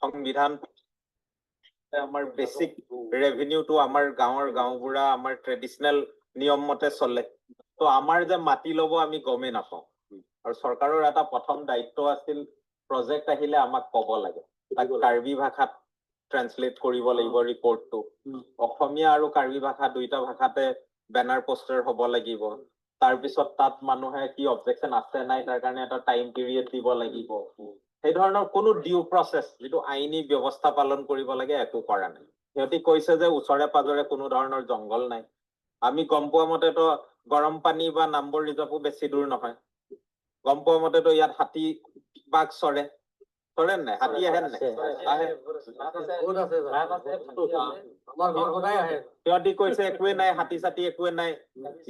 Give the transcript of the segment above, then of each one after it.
সংবিধান আমাৰ বেসিক ৰেভিনিউটো আমাৰ গাঁওবুঢ়া আমাৰ ট্ৰেডিশনেল নিয়ম মতে চলে তো আমাৰ যে মাটি লব আমি গমেই নাপাওঁ আৰু চৰকাৰৰ এটা প্ৰথম দায়িত্ব আছিল প্ৰজেক্ট আহিলে আমাক ক'ব লাগে তাক কাৰ্বি ভাষাত ট্ৰান্সলেট কৰিব লাগিব ৰিপৰ্টটো অসমীয়া আৰু কাৰ্বি ভাষা দুইটা ভাষাতে বেনাৰ পোষ্টাৰ হ'ব লাগিব তাৰ পিছত তাত মানুহে কি অবজেকশন আছে নাই তাৰ কাৰণে এটা টাইম পিৰিয়ড দিব লাগিব সেই ধৰণৰ কোনো ডিউ প্ৰসেস যেটো আইনী ব্যৱস্থা পালন কৰিব লাগে একো কৰা নাই সিহঁতি কৈছে যে ওচৰে পাজৰে কোনো ধৰণৰ জংগল নাই আমি গম পোৱা মতেতো গৰম পানী বা নাম্বৰ ৰিজাৰ্ভো বেছি দূৰ নহয় গম পোৱা মতেতো ইয়াত হাতী বাঘ চৰে নাই হাতী আহে নাই সিহঁতি কৈছে একোৱে নাই হাতী চাতি একোৱে নাই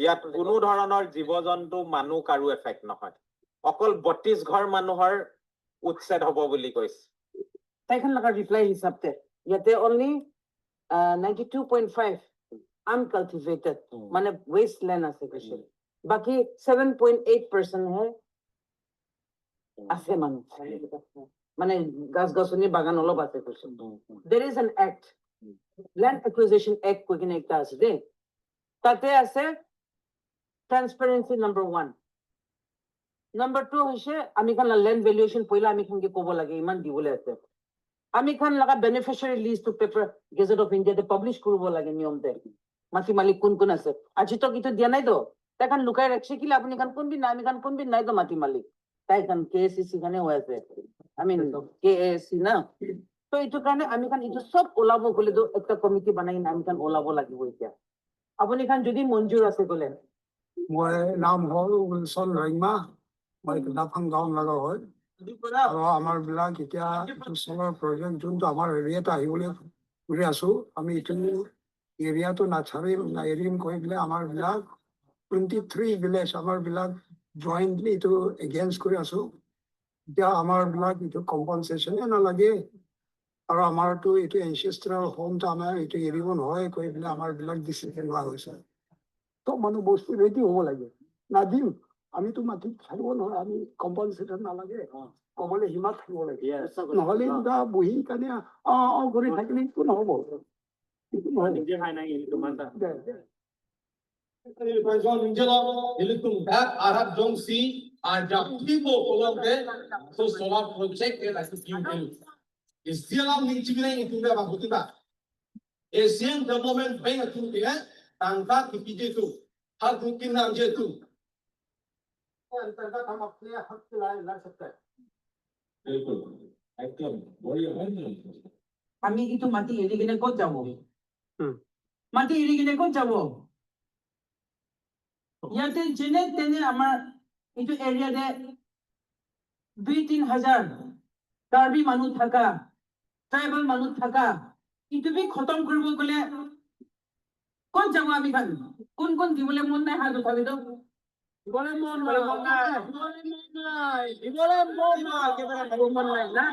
ইয়াত কোনো ধৰণৰ জীৱ জন্তু মানুহ কাৰো এফেক্ট নহয় অকল 32 ঘৰ মানুহৰ উচ্ছেদ হ'ব বুলি কৈছে তাইখন লগা ৰিপ্লাই হিচাপতে ইয়াতে only 92.5 uncultivated মানে wasteland আছে কৈছে বাকি 7.8% হে আছে মানুহ মানে গাছ-গাছনি বাগান অলপ আছে কৈছে there is an act land acquisition act কৈ কিনে একটা আছে দেই তাতে আছে transparency number 1 number 2 হৈছে আমি খান land valuation পইলা আমি খান কি ক'ব লাগে ইমান দিবলৈ আছে আমি খান লগা beneficiary list to paper gazette of india তে পাবলিশ কৰিব লাগে নিয়মতে মাটি মালিক কোন কোন আছে আজি তো কিটো দিয়া নাই তো তাই খান লুকাই ৰাখছে কি আপুনি খান কোন দিন আমি খান কোন দিন নাই তো মাটি মালিক তাই খান কেএসসি খানে হৈ আছে I mean কেএসসি না তো এইটো কাৰণে আমি খান এইটো সব ওলাব গলে তো একটা কমিটি বনাই আমি খান ওলাব লাগিব এতিয়া আপুনি খান যদি মঞ্জুৰ আছে গলে মই নাম হল উইলসন ৰৈমা মই নাফাং গাঁও লগা হয় আৰু আমাৰ বিলাক এতিয়া সোলাৰ প্ৰজেক্ট যোনটো আমাৰ এৰিয়াত আহিবলৈ কৰি আছো আমি এইটো এৰিয়াটো এৰিম কৈ পেলাই আমাৰ বিলাক 23 ভিলেজ আমাৰ বিলাক জয়েন্টলি এইটো এগেইনষ্ট কৰি আছো এতিয়া আমাৰ বিলাক এইটো কম্পনচেশ্যনে নালাগে আৰু আমাৰতো এইটো এনচেষ্ট্ৰেল হোমটো আমাৰ এইটো এৰিব নহয় কৈ পেলাই আমাৰ বিলাক ডিচিশ্যন লোৱা হৈছে তো মানুহ বস্তু ৰেডি হ'ব লাগে নাদিম আমিতো মাটিত থাকিব নহয় আমি কম্পনচেশ্যন নালাগে ক'বলৈ হিমাত থাকিব লাগে নহ'লে কিবা বহি কাৰণে কৰি থাকিলে একো নহ'ব Asian development bank tu dia tangka kipije tu hal mungkin nam je tu अंतर्गत हम अपने हक के लिए लड़ सकते हैं बिल्कुल एकदम बढ़िया আমি ইটো মাটি এৰি কিনে ক'ত যাব মাটি এৰি কিনে ক'ত যাব ইয়াতে যেনে তেনে আমাৰ ইটো এৰিয়াতে 2-3 হাজাৰ কাৰ্বি মানুহ থাকা ট্ৰাইবেল মানুহ থাকা ইটো বি খতম কৰিব গলে ক'ত যাব আমি খান কোন কোন দিবলৈ মন নাই হাত উঠাবি তো দিবলৈ মন নাই না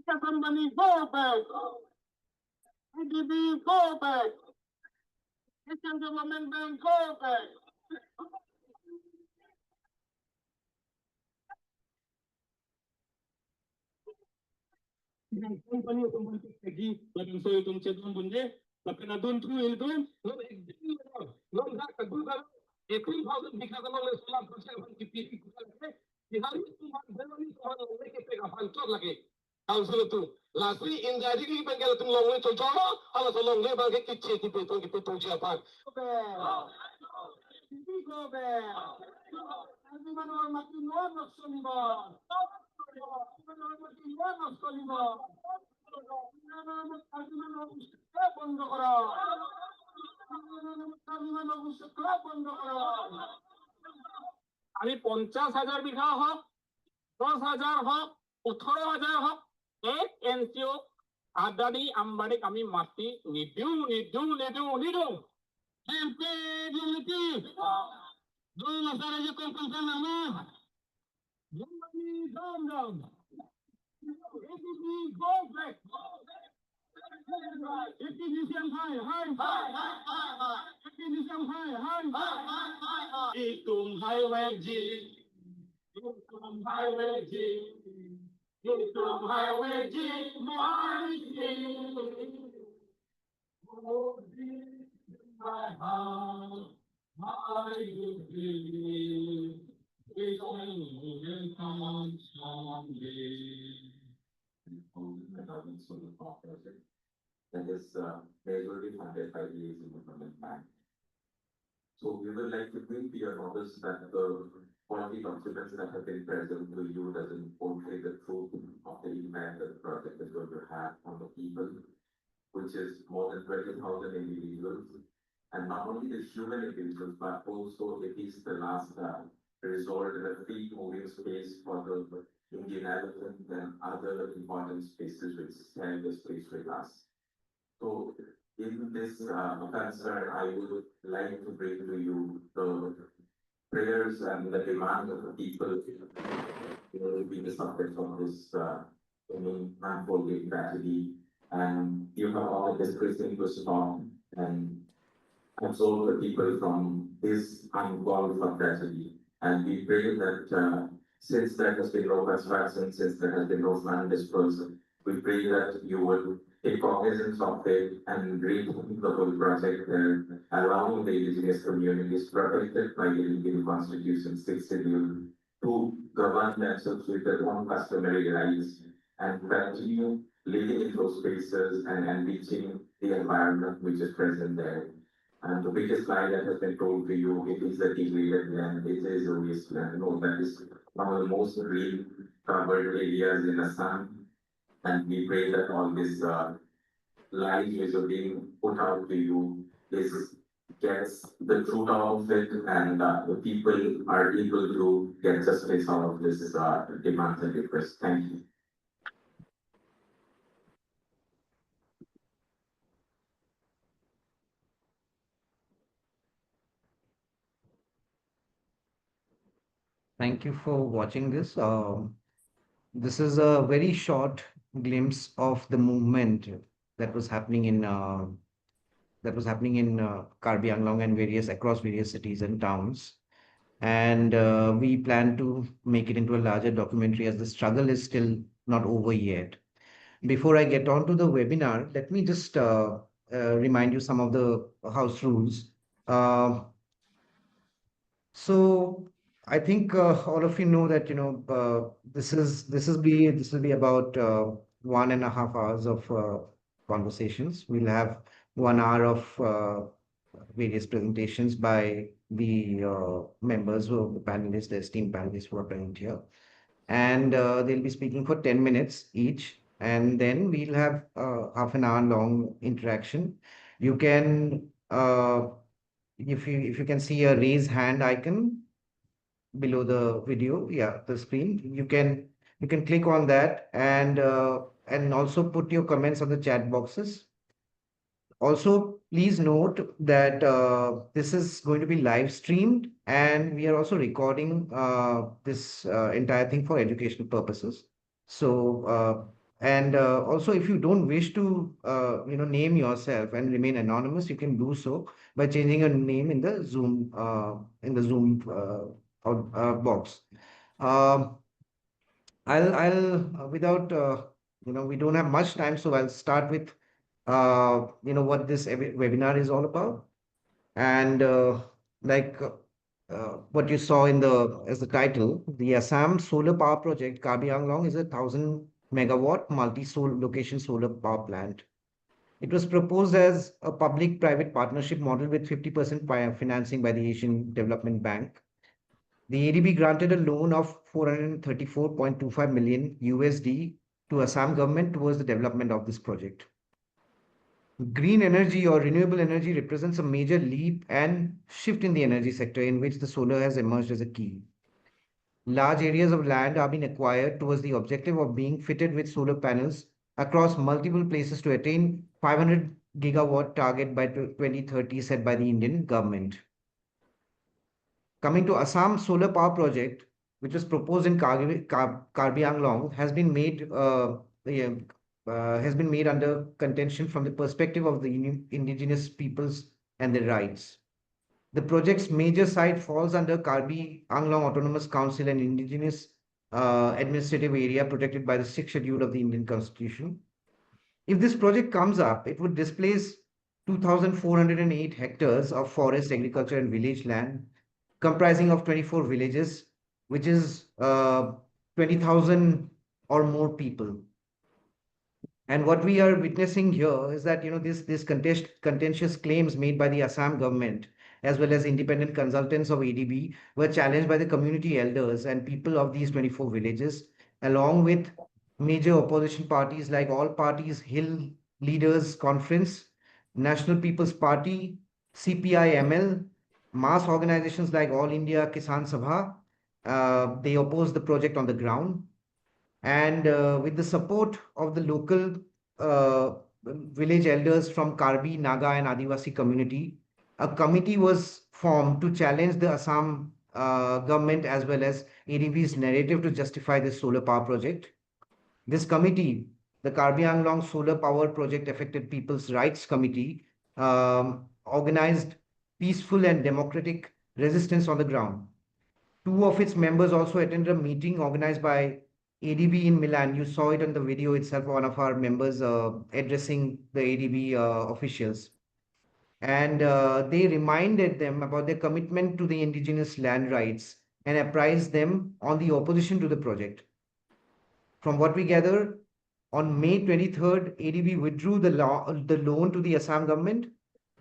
Somebody go back. IDB go back. Asian Development Bank go back. Company lagi lagang so itong cedon bunje tapi na don through ilton no no na kagul ka 1,000 bikha ka no solar project ban ki piki ka Bihar में तुम बेलवानी तुम्हारा होने के पेगा फालतू लगे council तू lastly इन जारी की बंगला तुम लोगों ने तो जाओ हम तो लोग ने बाकी किच्छे की पे तो Japan go back everyone or mati no soliba বন্ধ করা বন্ধ করা আমি 50,000 বিঘা হোক 10,000 হোক 18,000 হোক এক এনজিও আদানী আম্বানীক আমি মাতি নিদিওঁ এমপি ডিলিটি দুই মাসের যে কনফারেন্স নামা দম এটিপি গো ব্যাক এটিপিশন হাই এটিপিশন হাই তুম হাইওয়ে জি तुम हाईवे जी तुम हाईवे जी मारी जी my heart my beauty is only come someday. That is majorly funded by the Asian Development Bank. So we would like to bring to your notice that the quality documents that have been present to you doesn't portray the truth of the impact that the project is going to have on the people, which is more than 20,000 individuals. And not only the human individuals, but also it is the last resort in a free moving space for the Indian elephant and other important species which share the space with us. So in this concern, I would like to bring to you the prayers and the demand of the people will be the subject of this unfolding tragedy. And you have all discussing to stop and absolve the people from this uncalled for tragedy. And we pray that since there has been no construction, since there has been no land dispersal, we pray that you will take cognizance of it and rethink the whole project there, allowing the indigenous communities protected by the Indian Constitution 6th schedule to govern themselves with their own customary rights and continue living in those spaces and enriching the environment which is present there. And the biggest lie that has been told to you, it is a degraded land, it is a wasteland. No, that is one of the most green covered areas in Assam. And we pray that all these lies which are being put out to you is gets the truth out of it, and the people are able to get justice out of this demands and requests. Thank you. Thank you for watching this. This is a very short glimpse of the movement that was happening in Karbi Anglong and across various cities and towns. And we plan to make it into a larger documentary as the struggle is still not over yet. Before I get on to the webinar, let me just remind you some of the house rules. So I think all of you know that this will be about 1.5 hours of conversations. We'll have 1 hour of various presentations by the members who are the panelists, the esteemed panelists who are present here, and they'll be speaking for 10 minutes each, and then we'll have half an hour long interaction. You can if you can see a raise hand icon below the video, yeah, the screen, you can click on that and also put your comments on the chat boxes. Also, please note that this is going to be live streamed, and we are also recording this entire thing for educational purposes. So, and also, if you don't wish to, name yourself and remain anonymous, you can do so by changing your name in the Zoom box. I'll without we don't have much time, so I'll start with what this webinar is all about, and what you saw in as the title, the Assam Solar Power Project Karbi Anglong is a 1,000 megawatt location solar power plant. It was proposed as a public-private partnership model with 50% financing by the Asian Development Bank. The ADB granted a loan of 434.25 million USD to Assam government towards the development of this project. Green energy or renewable energy represents a major leap and shift in the energy sector in which the solar has emerged as a key. Large areas of land are being acquired towards the objective of being fitted with solar panels across multiple places to attain 500 gigawatt target by 2030 set by the Indian government. Coming to Assam solar power project, which was proposed in Karbi Anglong, has been made under contention from the perspective of the indigenous peoples and their rights. The project's major site falls under Karbi Anglong Autonomous Council and indigenous administrative area protected by the 6th schedule of the Indian Constitution. If this project comes up, it would displace 2,408 hectares of forest, agriculture, and village land, comprising of 24 villages, which is 20,000 or more people. And what we are witnessing here is that this contentious claims made by the Assam government as well as independent consultants of ADB were challenged by the community elders and people of these 24 villages, along with major opposition parties like All Parties Hill Leaders Conference, National People's Party, CPI-ML, mass organizations like All India Kisan Sabha. They opposed the project on the ground. And with the support of the local uh, village elders from Karbi, Naga, and Adivasi community, a committee was formed to challenge the Assam government as well as ADB's narrative to justify this solar power project. This committee, the Karbi Anglong Solar Power Project Affected People's Rights Committee, organized peaceful and democratic resistance on the ground. Two of its members also attended a meeting organized by ADB in Milan. You saw it on the video itself, one of our members addressing the ADB officials. And they reminded them about their commitment to the indigenous land rights and apprised them on the opposition to the project. From what we gather, on May 23rd, ADB withdrew the loan to the Assam government.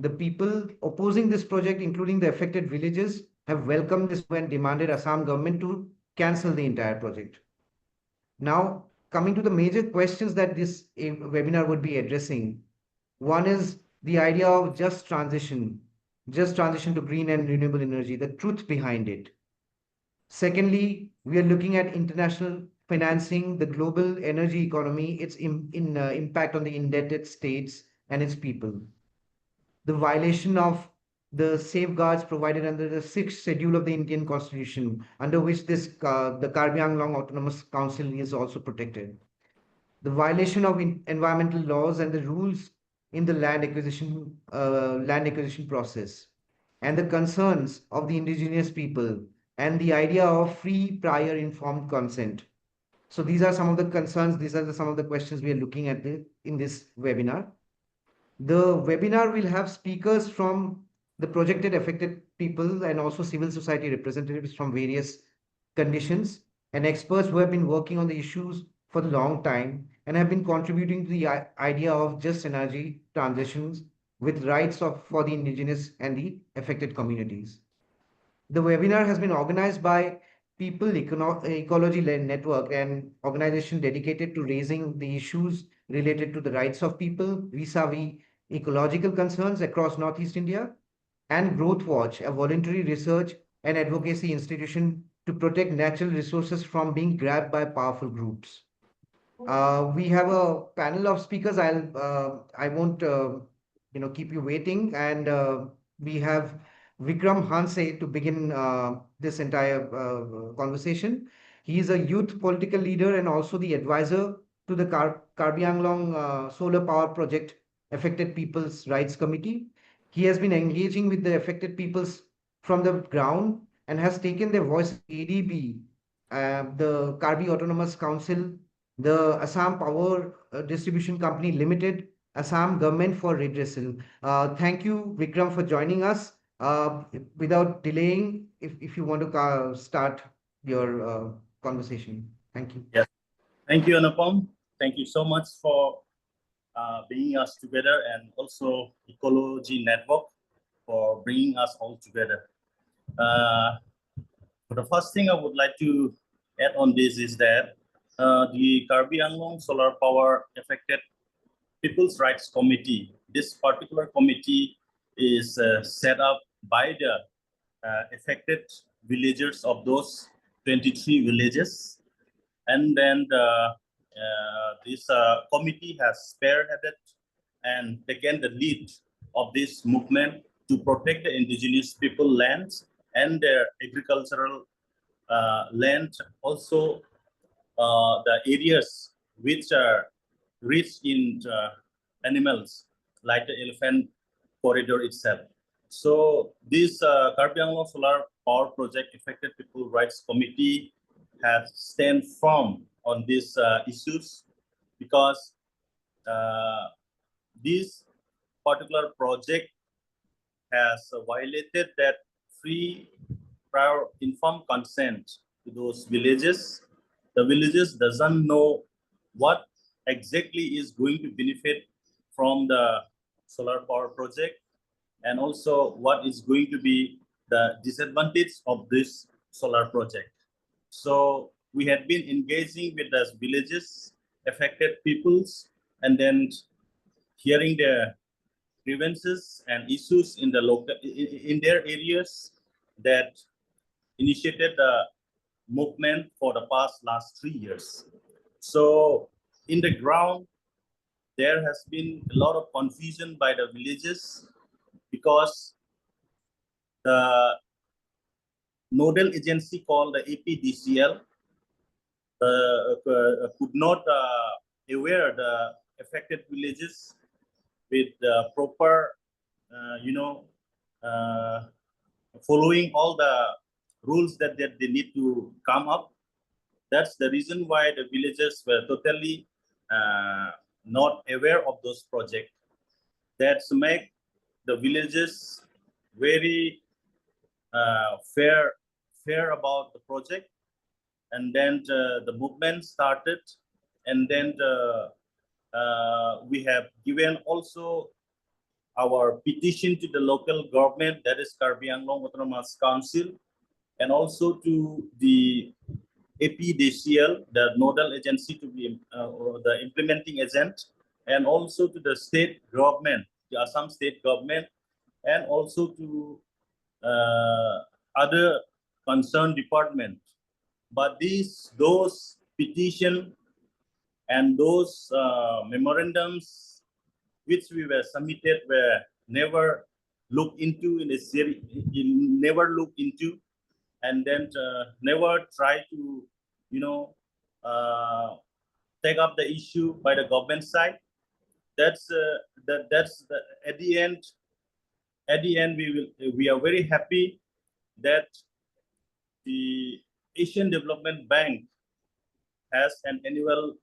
The people opposing this project, including the affected villages, have welcomed this and demanded Assam government to cancel the entire project. Now, coming to the major questions that this webinar would be addressing. One is the idea of just transition to green and renewable energy, the truth behind it. Secondly, we are looking at international financing, the global energy economy, its impact on the indebted states and its people. The violation of the safeguards provided under the 6th schedule of the Indian Constitution, under which the Karbi Anglong Autonomous Council is also protected. The violation of environmental laws and the rules in the land acquisition process, and the concerns of the indigenous people, and the idea of free, prior, informed consent. So these are some of the concerns. These are some of the questions we are looking at in this webinar. The webinar will have speakers from the projected affected people and also civil society representatives from various conditions and experts who have been working on the issues for a long time and have been contributing to the idea of just energy transitions with rights for the indigenous and the affected communities. The webinar has been organized by People Ecology Network, an organization dedicated to raising the issues related to the rights of people vis-a-vis ecological concerns across Northeast India, and Growth Watch, a voluntary research and advocacy institution to protect natural resources from being grabbed by powerful groups. We have a panel of speakers. I won't keep you waiting, and we have Vikram Hanse to begin this entire conversation. He is a youth political leader and also the advisor to the Karbi Anglong Solar Power Project Affected People's Rights Committee. He has been engaging with the affected peoples from the ground and has taken their voice ADB, the Karbi Autonomous Council, the Assam Power Distribution Company Limited, Assam government for redressal. Thank you, Vikram, for joining us. Without delaying, if you want to start your conversation. Thank you. Yes. Thank you, Anupam. Thank you so much for bringing us together, and also Ecology Network for bringing us all together. The first thing I would like to add on this is that the Karbi Anglong Solar Power Affected People's Rights Committee, this particular committee is set up by the affected villagers of those 23 villages. And then this committee has spearheaded and taken the lead of this movement to protect the indigenous people lands and their agricultural land, also the areas which are rich in animals like the elephant corridor itself. So this Karbi Anglong Solar Power Project Affected People Rights Committee has stand firm on these issues because this particular project has violated that free prior informed consent to those villages. The villages doesn't know what exactly is going to benefit from the solar power project, and also what is going to be the disadvantage of this solar project. So we had been engaging with the villages, affected peoples, and then hearing their grievances and issues in the local in their areas that initiated the movement for the last 3 years. So in the ground, there has been a lot of confusion by the villages because the nodal agency called the APDCL could not aware the affected villages with the proper, following all the rules that they need to come up. That's the reason why the villagers were totally not aware of those projects. That's make the villages very fair about the project, and then the movement started, and then we have given also our petition to the local government, that is Karbi Anglong Autonomous Council, and also to the APDCL, the nodal agency to be the implementing agent, and also to the state government, the Assam state government, and also to other concerned department. But those petition and those memorandums which we were submitted were never looked into never looked into, and then never try to, take up the issue by the government side. That's at the end. At the end, we are very happy that the Asian Development Bank has an annual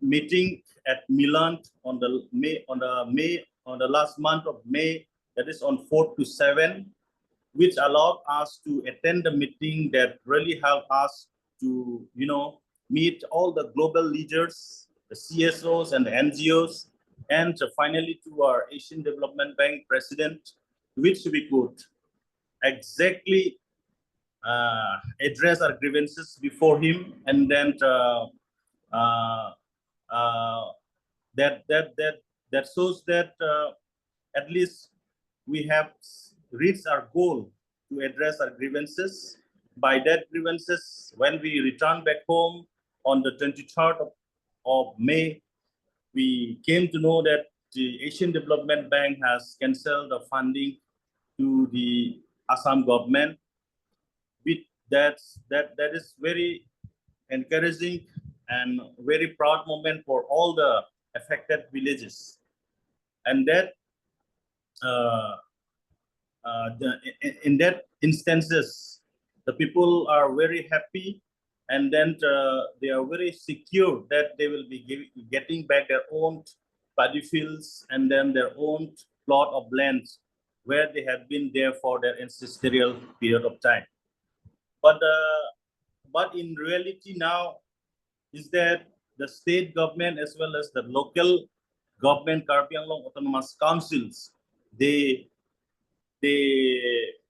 meeting at Milan on the last month of May, that is on 4th to 7th, which allowed us to attend the meeting that really helped us to, meet all the global leaders, the CSOs and the NGOs, and finally to our Asian Development Bank president, which we could exactly address our grievances before him, and then that shows that at least we have reached our goal to address our grievances. By that grievances, when we return back home on the 23rd of May, we came to know that the Asian Development Bank has cancelled the funding to the Assam government. That is very encouraging and very proud moment for all the affected villages, and that in that instances, the people are very happy, and then they are very secure that they will be getting back their own paddy fields and then their own plot of lands where they have been there for their ancestral period of time. But in reality now is that the state government as well as the local government, Karbi Anglong Autonomous Councils, they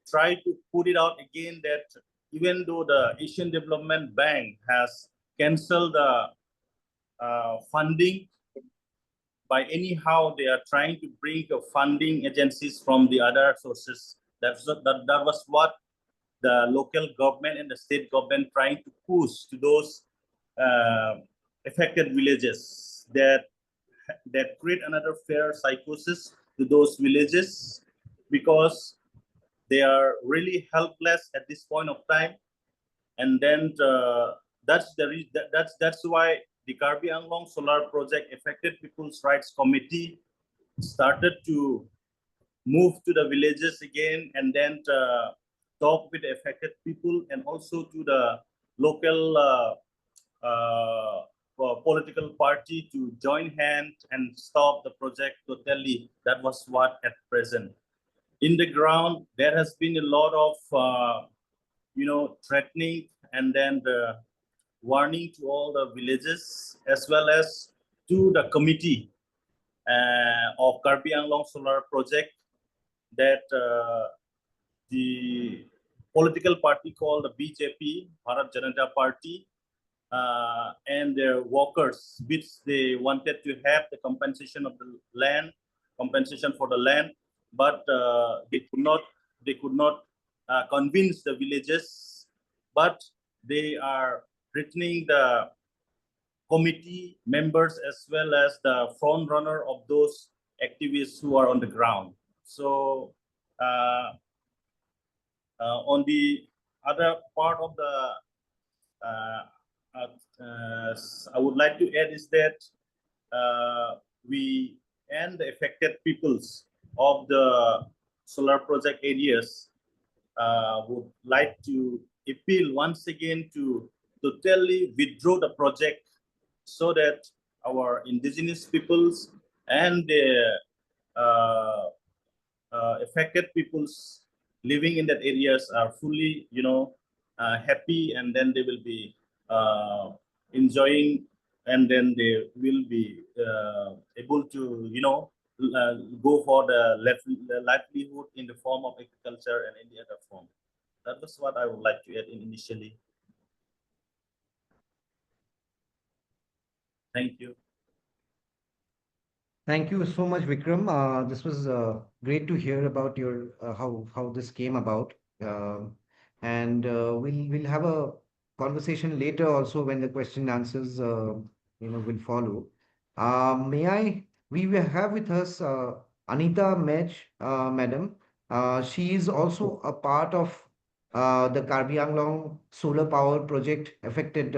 try to put it out again that even though the Asian Development Bank has cancelled the funding, by anyhow they are trying to bring funding agencies from the other sources. That was what the local government and the state government trying to push to those affected villages that create another fair psychosis to those villages, because they are really helpless at this point of time. And then that's why the Karbi Anglong Solar Project Affected People's Rights Committee started to move to the villages again, and then talk with the affected people, and also to the local political party to join hands and stop the project totally. That was what at present. In the ground, there has been a lot of threatening, and then the warning to all the villages, as well as to the committee of Karbi Anglong Solar Project, that the political party called the BJP, Bharat Janata Party, and their workers, which they wanted to have the compensation of the land, compensation for the land, but they could not convince the villages, but they are threatening the committee members as well as the front runner of those activists who are on the ground. So on the other part of the I would like to add is that we and the affected peoples of the solar project areas would like to appeal once again to totally withdraw the project, so that our indigenous peoples and the affected peoples living in that areas are fully, happy, and then they will be enjoying, and then they will be able to, go for the livelihood in the form of agriculture and any other form. That was what I would like to add in initially. Thank you. Thank you so much, Vikram. This was great to hear about your how this came about. And we'll have a conversation later also when the question and answers will follow. We will have with us Anita Mej, madam. She is also a part of the Karbi Anglong Solar Power Project Affected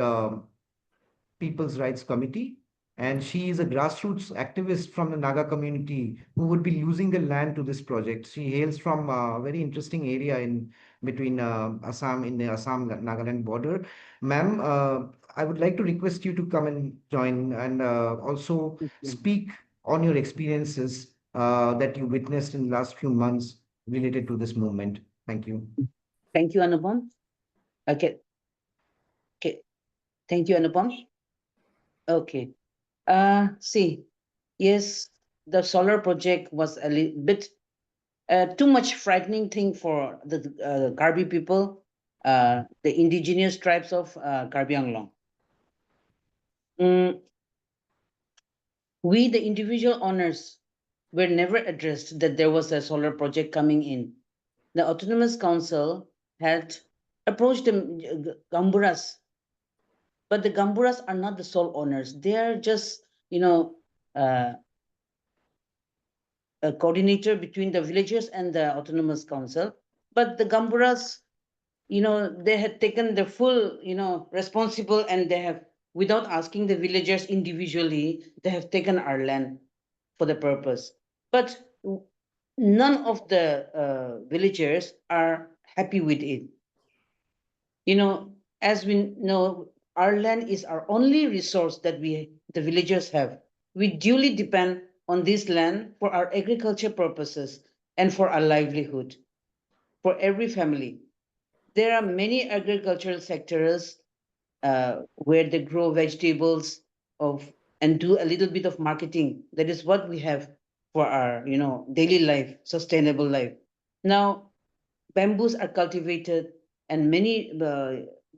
People's Rights Committee, and she is a grassroots activist from the Naga community who would be losing the land to this project. She hails from a very interesting area in between Assam, in the Assam-Nagaland border. Ma'am, I would like to request you to come and join and also speak on your experiences that you witnessed in the last few months related to this movement. Thank you. Thank you, Anupam. Okay. Okay. Thank you, Anupam. Okay. See, yes, the solar project was a little bit too much frightening thing for the Karbi people, the indigenous tribes of Karbi Anglong. We, the individual owners, were never addressed that there was a solar project coming in. The Autonomous Council had approached the Gamburas, but the Gamburas are not the sole owners. They are just, a coordinator between the villagers and the Autonomous Council. But the Gamburas, they had taken the full, responsible, and they have, without asking the villagers individually, they have taken our land for the purpose. But none of the villagers are happy with it. As we know, our land is our only resource that the villagers have. We duly depend on this land for our agriculture purposes and for our livelihood, for every family. There are many agricultural sectors where they grow vegetables and do a little bit of marketing. That is what we have for our, daily life, sustainable life. Now, bamboos are cultivated, and many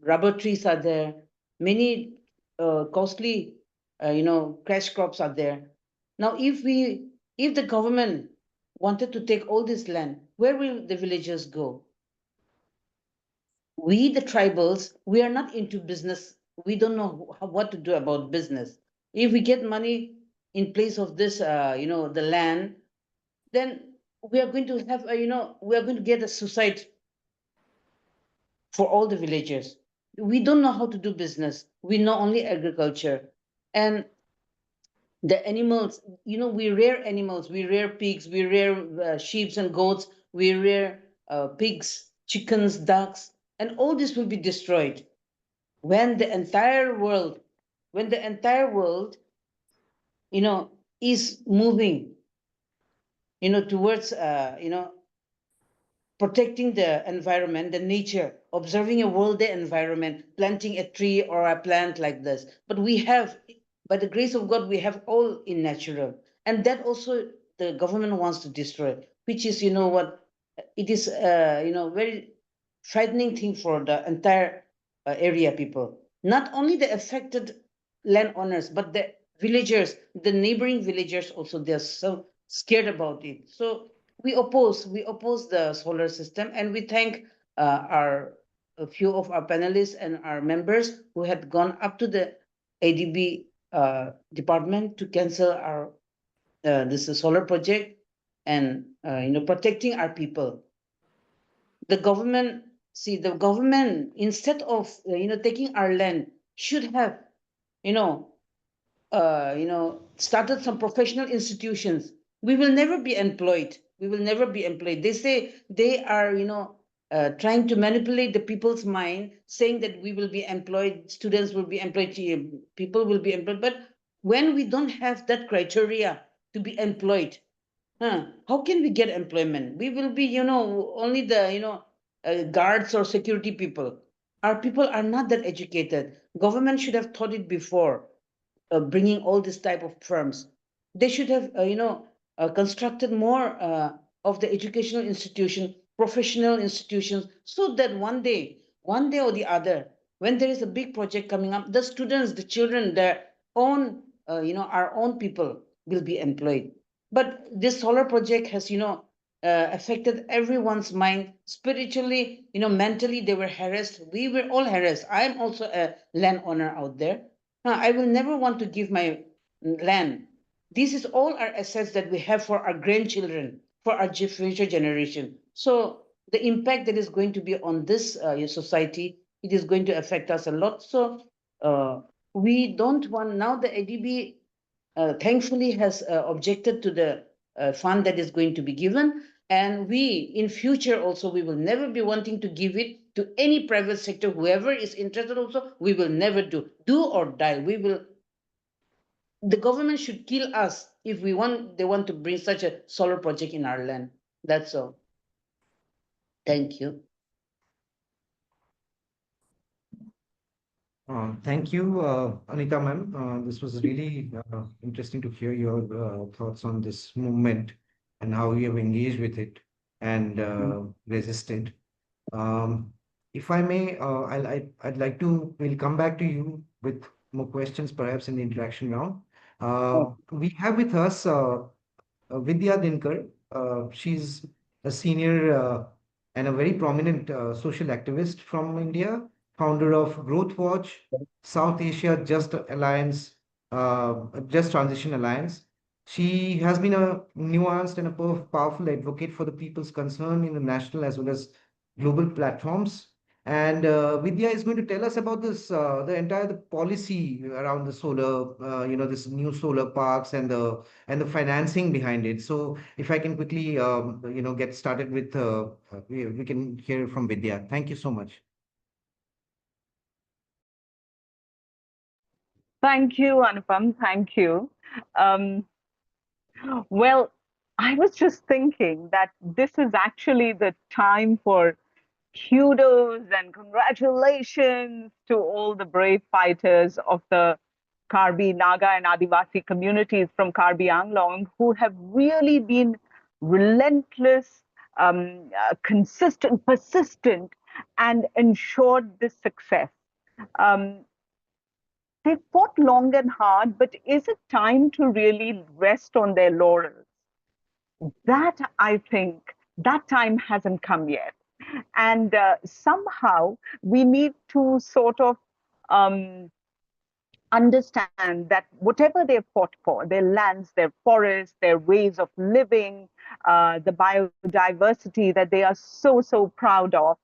rubber trees are there. Many costly, cash crops are there. Now, if the government wanted to take all this land, where will the villagers go? We, the tribals, we are not into business we don't know what to do about business. If we get money in place of this, the land, then we are going to have, we are going to get a suicide for all the villagers. We don't know how to do business. We know only agriculture. And the animals, we rear animals, we rear pigs, we rear sheep and goats, we rear pigs, chickens, ducks, and all this will be destroyed when the entire world, is moving, towards, protecting the environment, the nature, observing a world day environment, planting a tree or a plant like this. But we have, by the grace of God, we have all in natural. And that also the government wants to destroy, which is, it is, very frightening thing for the entire area people. Not only the affected landowners, but the villagers, the neighboring villagers also, they're so scared about it. So we oppose the solar system, and we thank a few of our panelists and our members who had gone up to the ADB department to cancel our this solar project, and protecting our people. The government, instead of taking our land, should have you know started some professional institutions. We will never be employed. They say they are, trying to manipulate the people's mind, saying that we will be employed, students will be employed, people will be employed. But when we don't have that criteria to be employed, how can we get employment? We will be, only the, guards or security people. Our people are not that educated. Government should have thought it before bringing all this type of firms. They should have, constructed more of the educational institution, professional institutions, so that one day or the other, when there is a big project coming up, the students, the children, their own, our own people will be employed. But this solar project has, affected everyone's mind spiritually, mentally. They were harassed. We were all harassed. I am also a landowner out there. I will never want to give my land. This is all our assets that we have for our grandchildren, for our future generation. So the impact that is going to be on this society, it is going to affect us a lot. So we don't want, now the ADB thankfully has objected to the fund that is going to be given. And we, in future also, we will never be wanting to give it to any private sector. Whoever is interested also, we will never do or die. The government should kill us if they want to bring such a solar project in our land. That's all. Thank you. Thank you, Anita ma'am. This was really interesting to hear your thoughts on this movement and how you have engaged with it and resisted. If I may, I'd like to, we'll come back to you with more questions perhaps in the interaction round. We have with us Vidya Dinkar. She's a senior and a very prominent social activist from India, founder of Growth Watch, South Asia Just Transition Alliance. She has been a nuanced and a powerful advocate for the people's concern in the national as well as global platforms. And Vidya is going to tell us about the policy around the solar, this new solar parks and the financing behind it. So if I can quickly, get started with, we can hear from Vidya. Thank you so much. Thank you, Anupam. Thank you. Well, I was just thinking that this is actually the time for kudos and congratulations to all the brave fighters of the Karbi, Naga, and Adivasi communities from Karbi Anglong who have really been relentless, consistent, persistent, and ensured this success. They fought long and hard, but is it time to really rest on their laurels? That, I think, that time hasn't come yet. And somehow we need to sort of understand that whatever they've fought for, their lands, their forests, their ways of living, the biodiversity that they are so, so proud of,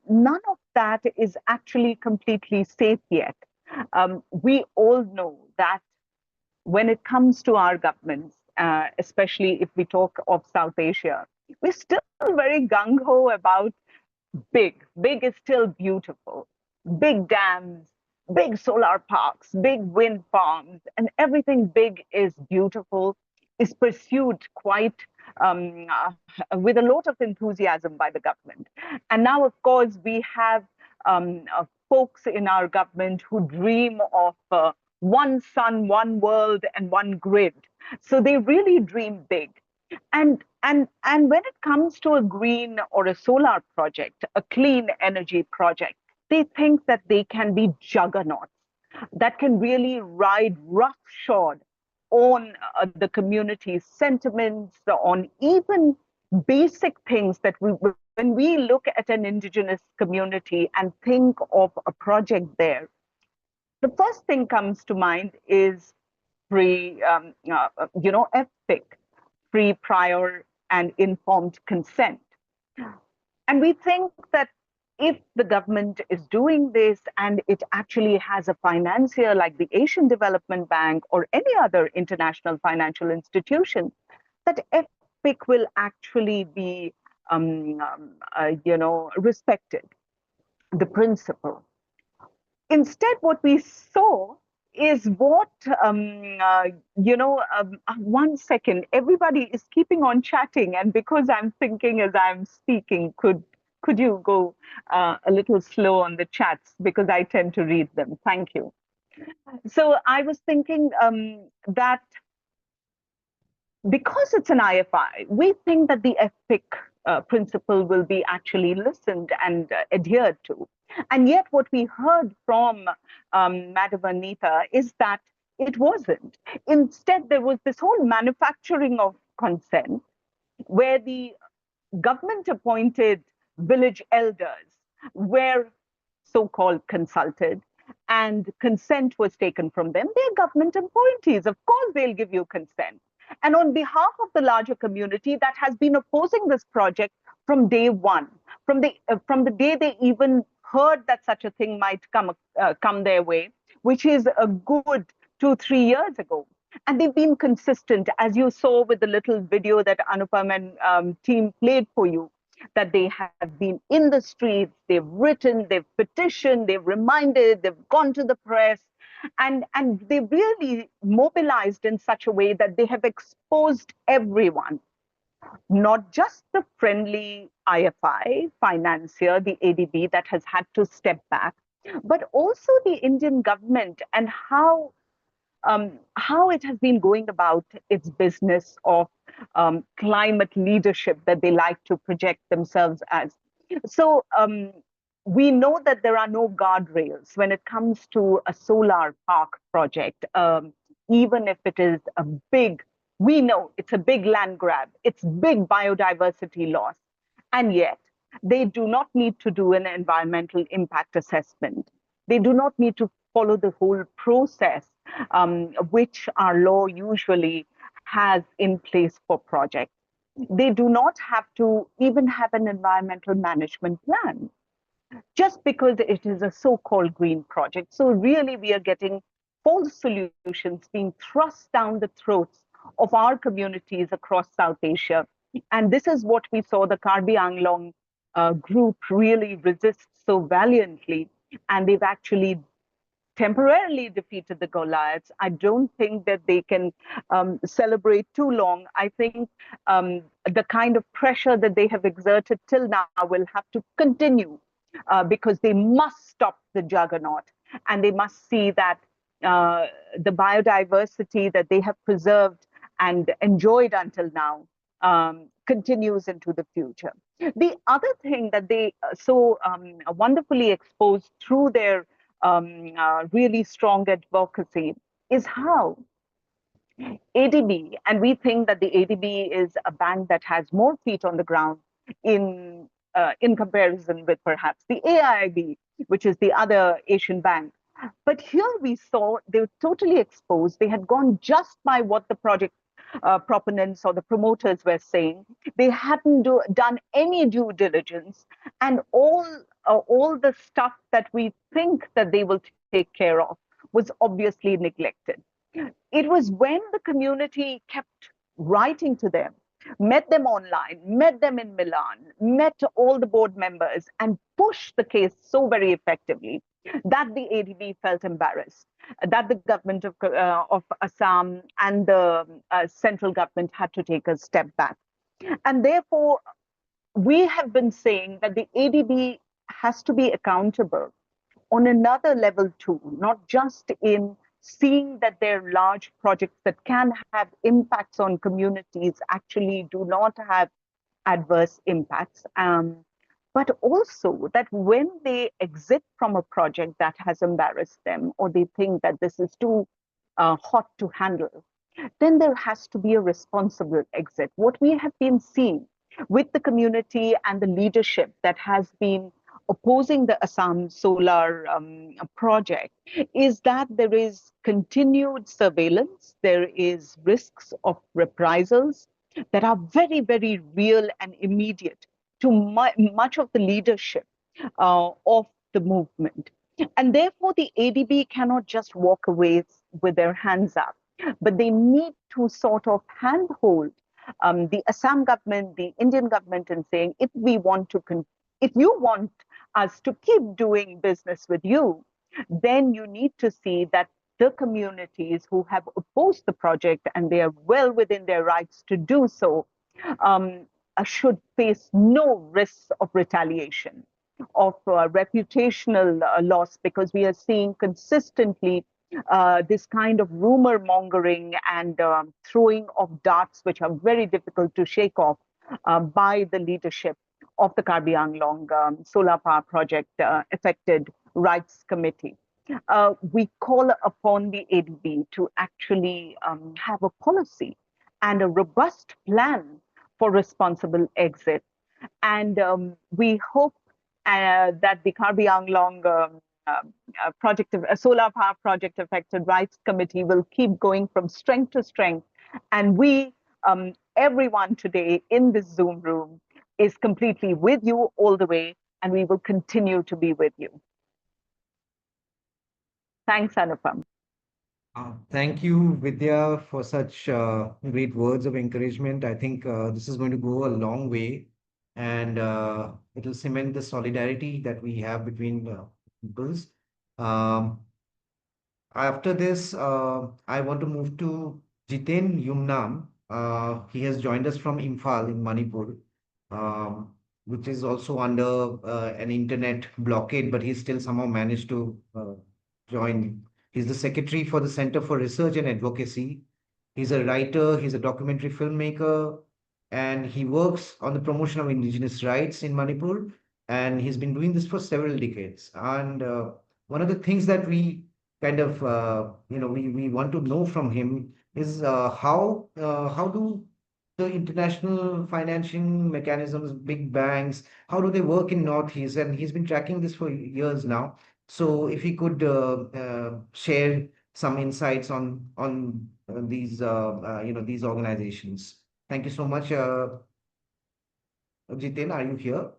none of that is actually completely safe yet. We all know that when it comes to our governments, especially if we talk of South Asia, we're still very gung-ho about big. Big is still beautiful. Big dams, big solar parks, big wind farms, and everything big is beautiful, is pursued quite with a lot of enthusiasm by the government. And now, of course, we have folks in our government who dream of one sun, one world, and one grid. So they really dream big. And when it comes to a green or a solar project, a clean energy project, they think that they can be juggernauts that can really ride roughshod on the community's sentiments, on even basic things that when we look at an indigenous community and think of a project there, the first thing comes to mind is free, Aphlc, free, prior, and informed consent. And we think that if the government is doing this and it actually has a financier like the Asian Development Bank or any other international financial institution, that Aphlc will actually be, respected, the principle. Instead, what we saw is what, one second, everybody is keeping on chatting. And because I'm thinking as I'm speaking, could you go a little slow on the chats because I tend to read them. Thank you. So I was thinking that because it's an IFI, we think that the Aphlc principle will be actually listened and adhered to. And yet what we heard from Madam Anita is that it wasn't. Instead, there was this whole manufacturing of consent where the government appointed village elders were so-called consulted and consent was taken from them. They're government appointees. Of course, they'll give you consent. And on behalf of the larger community that has been opposing this project from day one, from the day they even heard that such a thing might come their way, which is a good 2-3 years ago. And they've been consistent, as you saw with the little video that Anupam and team played for you, that they have been in the streets, they've written, they've petitioned, they've reminded, they've gone to the press, and they've really mobilized in such a way that they have exposed everyone, not just the friendly IFI financier, the ADB that has had to step back, but also the Indian government and how it has been going about its business of climate leadership that they like to project themselves as. So we know that there are no guardrails when it comes to a solar park project, even if it is a big, we know it's a big land grab, it's big biodiversity loss, and yet they do not need to do an environmental impact assessment. They do not need to follow the whole process, which our law usually has in place for projects. They do not have to even have an environmental management plan, just because it is a so-called green project. So really, we are getting false solutions being thrust down the throats of our communities across South Asia. And this is what we saw the Karbi Anglong group really resist so valiantly. And they've actually temporarily defeated the Goliaths. I don't think that they can celebrate too long. I think the kind of pressure that they have exerted till now will have to continue because they must stop the juggernaut and they must see that the biodiversity that they have preserved and enjoyed until now continues into the future. The other thing that they so wonderfully exposed through their really strong advocacy is how ADB, and we think that the ADB is a bank that has more feet on the ground in comparison with perhaps the AIIB, which is the other Asian bank, But here we saw they were totally exposed. They had gone just by what the project proponents or the promoters were saying. They hadn't done any due diligence, and all the stuff that we think that they will take care of was obviously neglected. It was when the community kept writing to them, met them online, met them in Milan, met all the board members, and pushed the case so very effectively that the ADB felt embarrassed, that the government of Assam and the central government had to take a step back. And therefore, we have been saying that the ADB has to be accountable on another level too, not just in seeing that their large projects that can have impacts on communities actually do not have adverse impacts, but also that when they exit from a project that has embarrassed them or they think that this is too hot to handle, then there has to be a responsible exit. What we have been seeing with the community and the leadership that has been opposing the Assam solar project is that there is continued surveillance, there is risks of reprisals that are very, very real and immediate to much of the leadership of the movement. And therefore, the ADB cannot just walk away with their hands up, but they need to sort of handhold the Assam government, the Indian government, in saying, if you want us to keep doing business with you, then you need to see that the communities who have opposed the project, and they are well within their rights to do so, should face no risks of retaliation, of reputational loss, because we are seeing consistently this kind of rumor mongering and throwing of darts, which are very difficult to shake off by the leadership of the Karbi Anglong Solar Power Project Affected Rights Committee. We call upon the ADB to actually have a policy and a robust plan for responsible exit. And we hope that the Karbi Anglong Solar Power Project Affected Rights Committee will keep going from strength to strength. And we, everyone today in this Zoom room, is completely with you all the way, and we will continue to be with you. Thanks, Anupam. Thank you, Vidya, for such great words of encouragement. I think this is going to go a long way, and it will cement the solidarity that we have between peoples. Um, After this, I want to move to Jiten Yumnam. He has joined us from Imphal in Manipur, um, which is also under an internet blockade, but he still somehow managed to join. He's the secretary for the Center for Research and Advocacy. He's a writer, he's a documentary filmmaker, and he works on the promotion of indigenous rights in Manipur. And he's been doing this for several decades. And one of the things that we kind of we want to know from him is how do the international financing mechanisms, big banks, how do they work in Northeast? And he's been tracking this for years now. So if he could share some insights on these organizations. Thank you so much, Jiten. Are you here?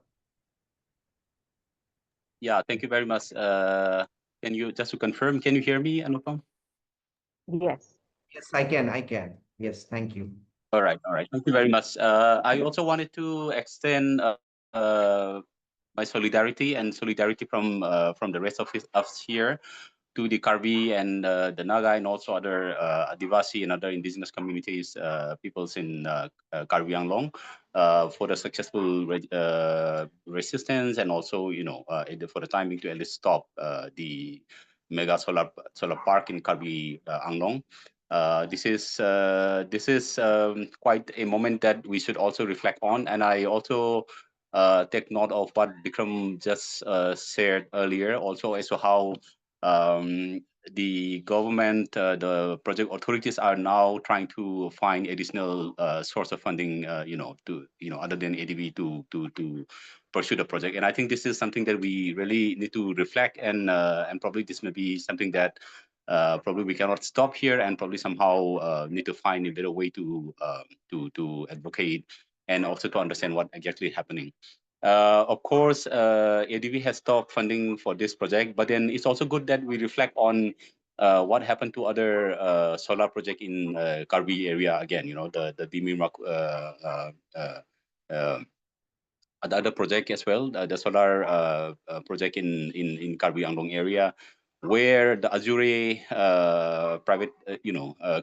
Yeah, thank you very much. Can you, just to confirm, can you hear me, Anupam? Yes. Yes, I can. I can. Yes, thank you. All right, all right. Thank you very much. I also wanted to extend my solidarity and solidarity from the rest of us here to the Karbi and the Naga and also other Adivasi and other indigenous communities, peoples in Karbi Anglong, for the successful resistance, and also, for the timing to at least stop the mega solar park in Karbi Anglong. This is quite a moment that we should also reflect on, and I also take note of what Bikram just shared earlier, also as to how the government, the project authorities are now trying to find additional source of funding, other than ADB to pursue the project. And I think this is something that we really need to reflect, and probably this may be something that probably we cannot stop here, and probably somehow need to find a better way to advocate and also to understand what exactly happening. Of course, ADB has stopped funding for this project, but then it's also good that we reflect on what happened to other solar project in Karbi area again. The Bimimak the other project as well, the solar project in Karbi Anglong area, where the Azure private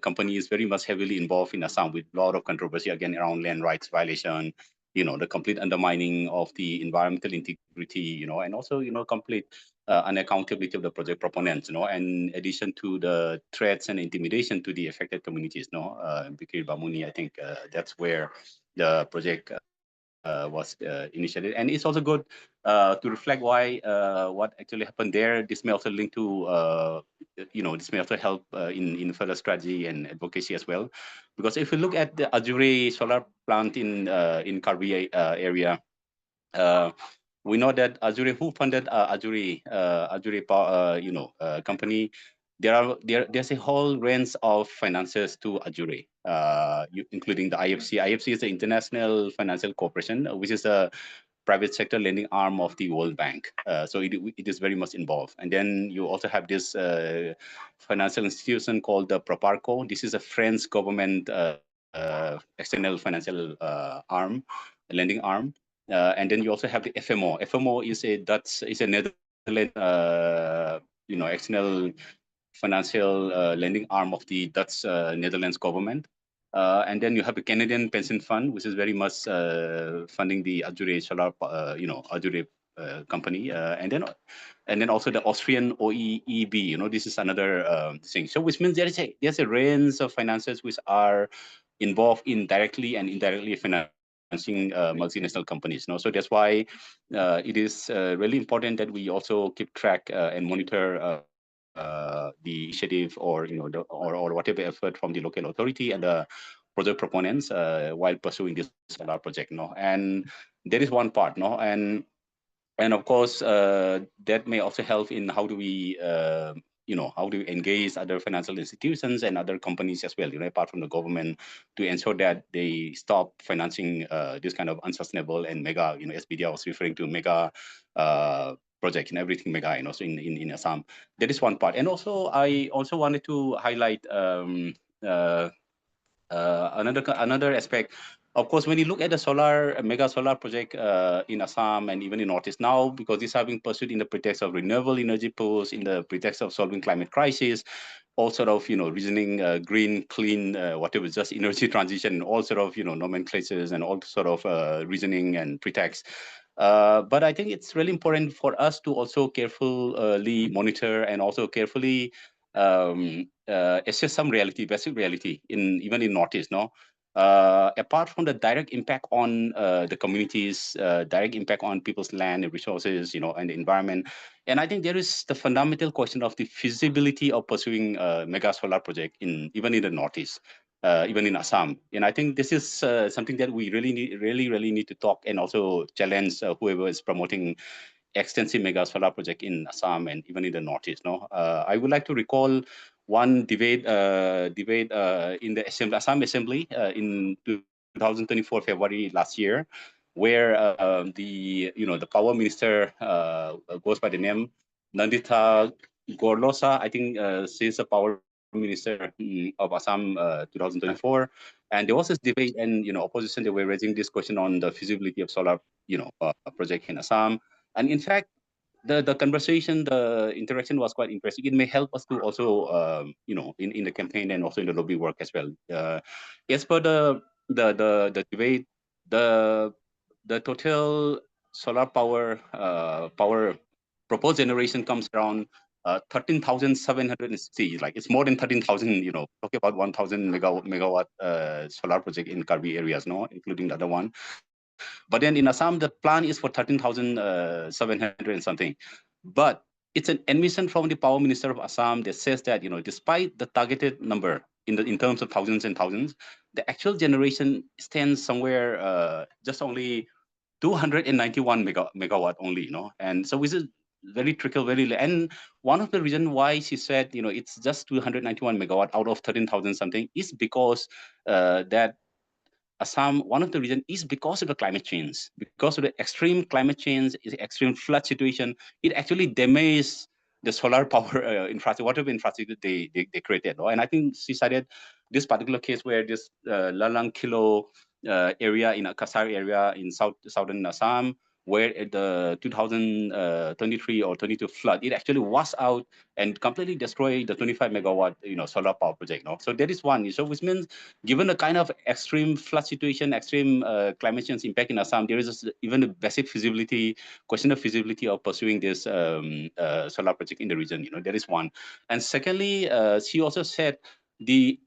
company is very much heavily involved in Assam, with a lot of controversy again around land rights violation, the complete undermining of the environmental integrity, and also complete unaccountability of the project proponents, and in addition to the threats and intimidation to the affected communities, Bikir Bamuni, I think that's where the project was initiated. And it's also good to reflect why what actually happened there. This may also link to this may also help in further strategy and advocacy as well, because if you look at the Azure solar plant in Karbi area, we know that Azure, who funded Azure company, there's a whole range of finances to Azure, including the IFC. IFC is the International Financial Corporation, which is a private sector lending arm of the World Bank. So it is very much involved. And then you also have this financial institution called the Proparco. This is a French government external financial arm, lending arm. And then you also have the FMO. FMO is a Netherlands, external financial lending arm of the Dutch Netherlands government. And then you have a Canadian pension fund, which is very much funding the Azure Solar, Azure company, and then also the Austrian OEEB. This is another thing. So which means there's a range of finances which are involved in directly and indirectly financing multinational companies. So that's why it is really important that we also keep track and monitor the initiative, or or whatever effort from the local authority and the project proponents while pursuing this solar project. And that is one part. And of course that may also help in how do we how do we engage other financial institutions and other companies as well, apart from the government, to ensure that they stop financing this kind of unsustainable and mega, SBD was referring to mega project and everything mega, also in Assam. That is one part. And also I also wanted to highlight another aspect. Of course, when you look at the mega solar project in Assam and even in Northeast now, because these are being pursued in the pretext of renewable energy pools, in the pretext of solving climate crisis, all sort of reasoning green, clean, whatever, just energy transition, all sort of nomenclatures and all sort of reasoning and pretext. But I think it's really important for us to also carefully monitor and also carefully assess some reality, basic reality, even in Northeast. Apart from the direct impact on the communities, direct impact on people's land and resources, and the environment. And I think there is the fundamental question of the feasibility of pursuing a mega solar project even in the Northeast, even in Assam. And I think this is something that we really need to talk and also challenge whoever is promoting extensive mega solar project in Assam and even in the Northeast. I would like to recall one debate in the Assam Assembly in 2024 February last year, where the power minister goes by the name Nandita Gorlosa. I think she's the power minister of Assam 2024, and there was this debate, and opposition, they were raising this question on the feasibility of solar project in Assam. And in fact, the conversation, the interaction was quite impressive. It may help us to also, in the campaign and also in the lobby work as well. As per the debate, the total solar power proposed generation comes around 13,760. Like it's more than 13,000. Talking about 1,000 megawatt solar project in Karbi areas, including the other one. But then in Assam, the plan is for 13,700 and something. But it's an admission from the Power Minister of Assam that says that, despite the targeted number in terms of thousands and thousands, the actual generation stands somewhere just only 291 megawatt only, and so this is very trickle, and one of the reasons why she said, it's just 291 megawatt out of 13,000 something is because that Assam, one of the reasons is because of the climate change, because of the extreme climate change, extreme flood situation. It actually damages the solar power infrastructure, whatever infrastructure they created. And I think she cited this particular case where this Lalang Kilo area in a Kasar area in southern Assam, where at the 2023 or 22 flood, it actually washed out and completely destroyed the 25 megawatt solar power project. So that is one. So which means, given the kind of extreme flood situation, extreme climate change impact in Assam, there is even a basic question of feasibility of pursuing this solar project in the region. That is one. And secondly, she also said the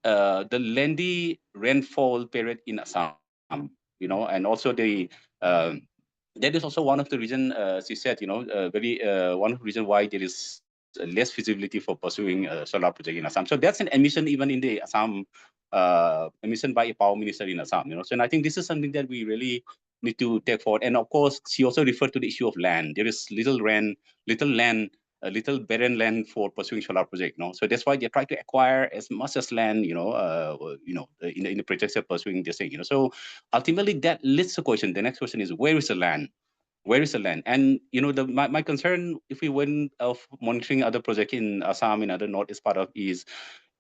lengthy rainfall period in Assam, and also that is also one of the reason, she said, one of the reason why there is less feasibility for pursuing a solar project in Assam. So that's an admission even in the Assam, admission by a power minister in Assam. So, and I think this is something that we really need to take forward. And of course, she also referred to the issue of land. There is little land, a little barren land for pursuing solar project. So that's why they try to acquire as much as land, in the projects of pursuing this thing. So ultimately, that leads to question. The next question is, where is the land? Where is the land? And my concern, if we went of monitoring other projects in Assam and other northeast part of, is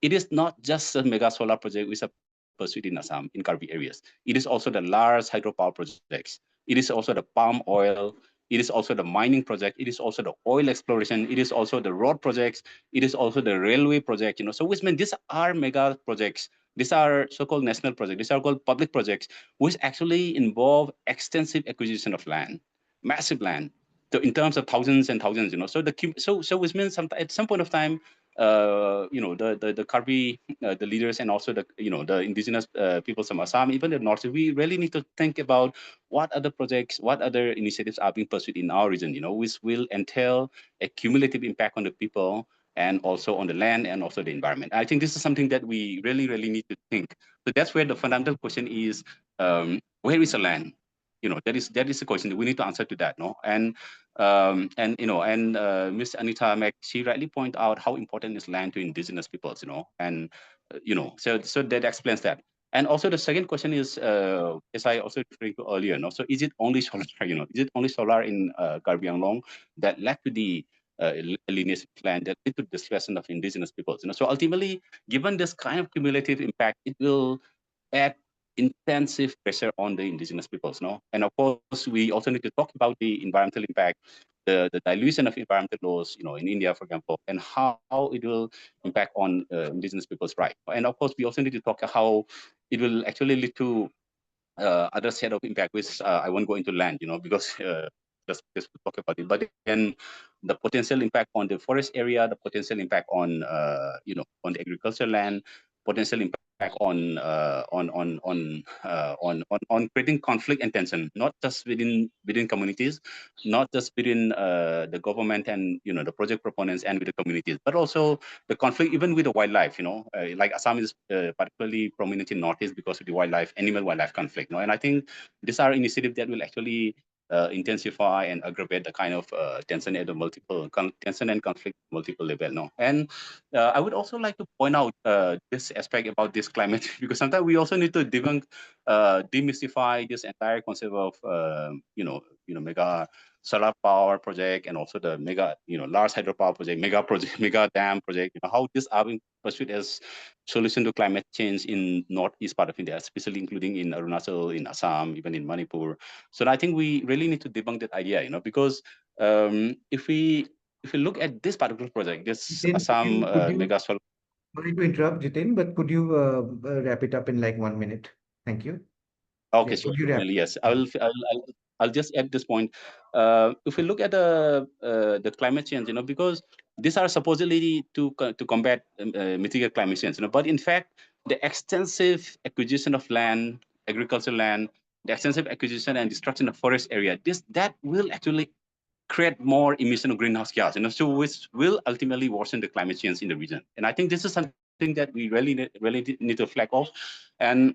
it is not just a mega solar project which are pursued in Assam, in Karbi areas. It is also the large hydropower projects. It is also the palm oil. It is also the mining project. It is also the oil exploration. It is also the road projects. It is also the railway project. So which means these are mega projects. These are so-called national projects. These are called public projects, which actually involve extensive acquisition of land, massive land. So in terms of thousands and thousands, so which means at some point of time, the Karbi, the leaders, and also the indigenous peoples from Assam, even the North, we really need to think about what other projects, what other initiatives are being pursued in our region, which will entail a cumulative impact on the people and also on the land and also the environment. I think this is something that we really, really need to think. So that's where the fundamental question is, where is the land? That is the question that we need to answer to that, no? And Miss Anita Mack, she rightly point out how important is land to indigenous peoples, and so that explains that. And also the second question is, as I also referred to earlier, so is it only solar, is it only solar in Karbi Anglong that led to the alienation plan, that led to the displacement of indigenous peoples? So ultimately, given this kind of cumulative impact, it will add intensive pressure on the indigenous peoples, and of course we also need to talk about the environmental impact, the dilution of environmental laws, in India, for example, and how it will impact on indigenous people's rights. And of course we also need to talk how it will actually lead to other set of impact, which I won't go into land, because just talk about it. But then the potential impact on the forest area, the potential impact on on the agricultural land, potential impact on creating conflict and tension, not just within communities, not just within the government and the project proponents and with the communities, but also the conflict even with the wildlife. Like Assam is particularly prominent in Northeast because of the animal-wildlife conflict. And I think these are initiatives that will actually intensify and aggravate the kind of tension at the tension and conflict multiple level. And I would also like to point out this aspect about this climate because sometimes we also need to demystify this entire concept of mega solar power project and also the mega large hydropower project, mega dam project. How these are being pursued as solution to climate change in northeast part of India, especially including in Arunachal, in Assam, even in Manipur. So I think we really need to debunk that idea, because if we look at this particular project, this Jitin, Assam could you, mega solar. sorry to interrupt, Jitin, but could you wrap it up in like 1 minute? Thank you. Okay, Yeah, sure. could you wrap? Yes, I'll just add this point. If we look at the climate change, because these are supposedly to combat mitigate climate change, but in fact, the extensive acquisition of land, agricultural land, the extensive acquisition and destruction of forest area, that will actually create more emission of greenhouse gas, so which will ultimately worsen the climate change in the region. And I think this is something that we really need to flag off. And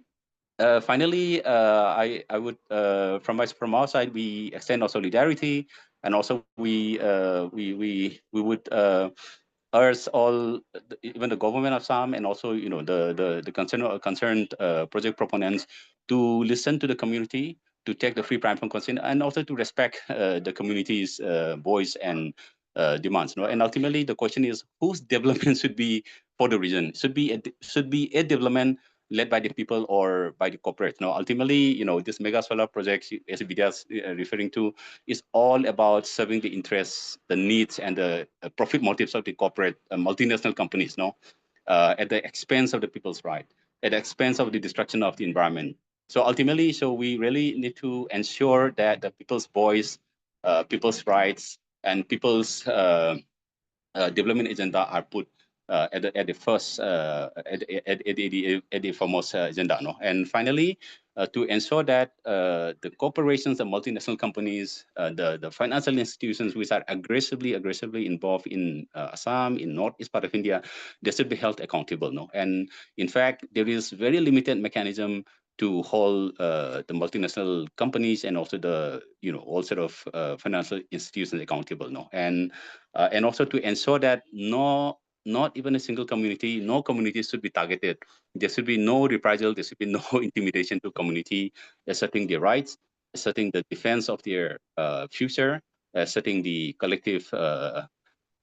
finally, I would from our side, we extend our solidarity, and also we would urge all, even the government of Assam, and also the concerned project proponents to listen to the community, to take the free prime from consent, and also to respect the community's voice and demands. And ultimately, the question is whose development should be for the region? Should be a development led by the people or by the corporate. Ultimately, this mega solar project, as Vidya is referring to, is all about serving the interests, the needs, and the profit motives of the corporate multinational companies, at the expense of the people's right, at the expense of the destruction of the environment. So ultimately, we really need to ensure that the people's voice, people's rights, and people's development agenda are put at the first at the foremost agenda. And finally, to ensure that the corporations, the multinational companies, the financial institutions which are aggressively involved in Assam, in northeast part of India, they should be held accountable. And in fact, there is very limited mechanism to hold the multinational companies and also the all sort of financial institutions accountable. And also to ensure that not even a single community, no community should be targeted. There should be no reprisal, there should be no intimidation to community, asserting their rights, asserting the defense of their future, asserting the collective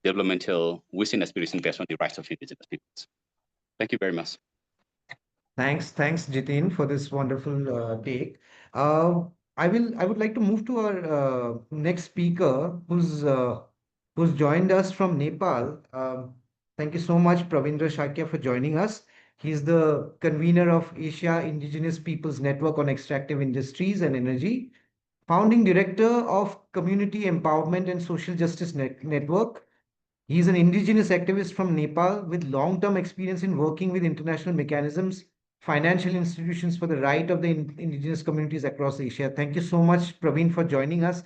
developmental wish and aspiration based on the rights of indigenous peoples. Thank you very much. Thanks, Jitin, for this wonderful take. Uh, I would like to move to our next speaker, who's joined us from Nepal. Thank you so much, Pravindra Shakya, for joining us. He's the convener of Asia Indigenous Peoples Network on Extractive Industries and Energy, founding director of Community Empowerment and Social Justice Network. He is an indigenous activist from Nepal with long-term experience in working with international mechanisms, financial institutions for the right of the indigenous communities across Asia. Thank you so much, Praveen, for joining us.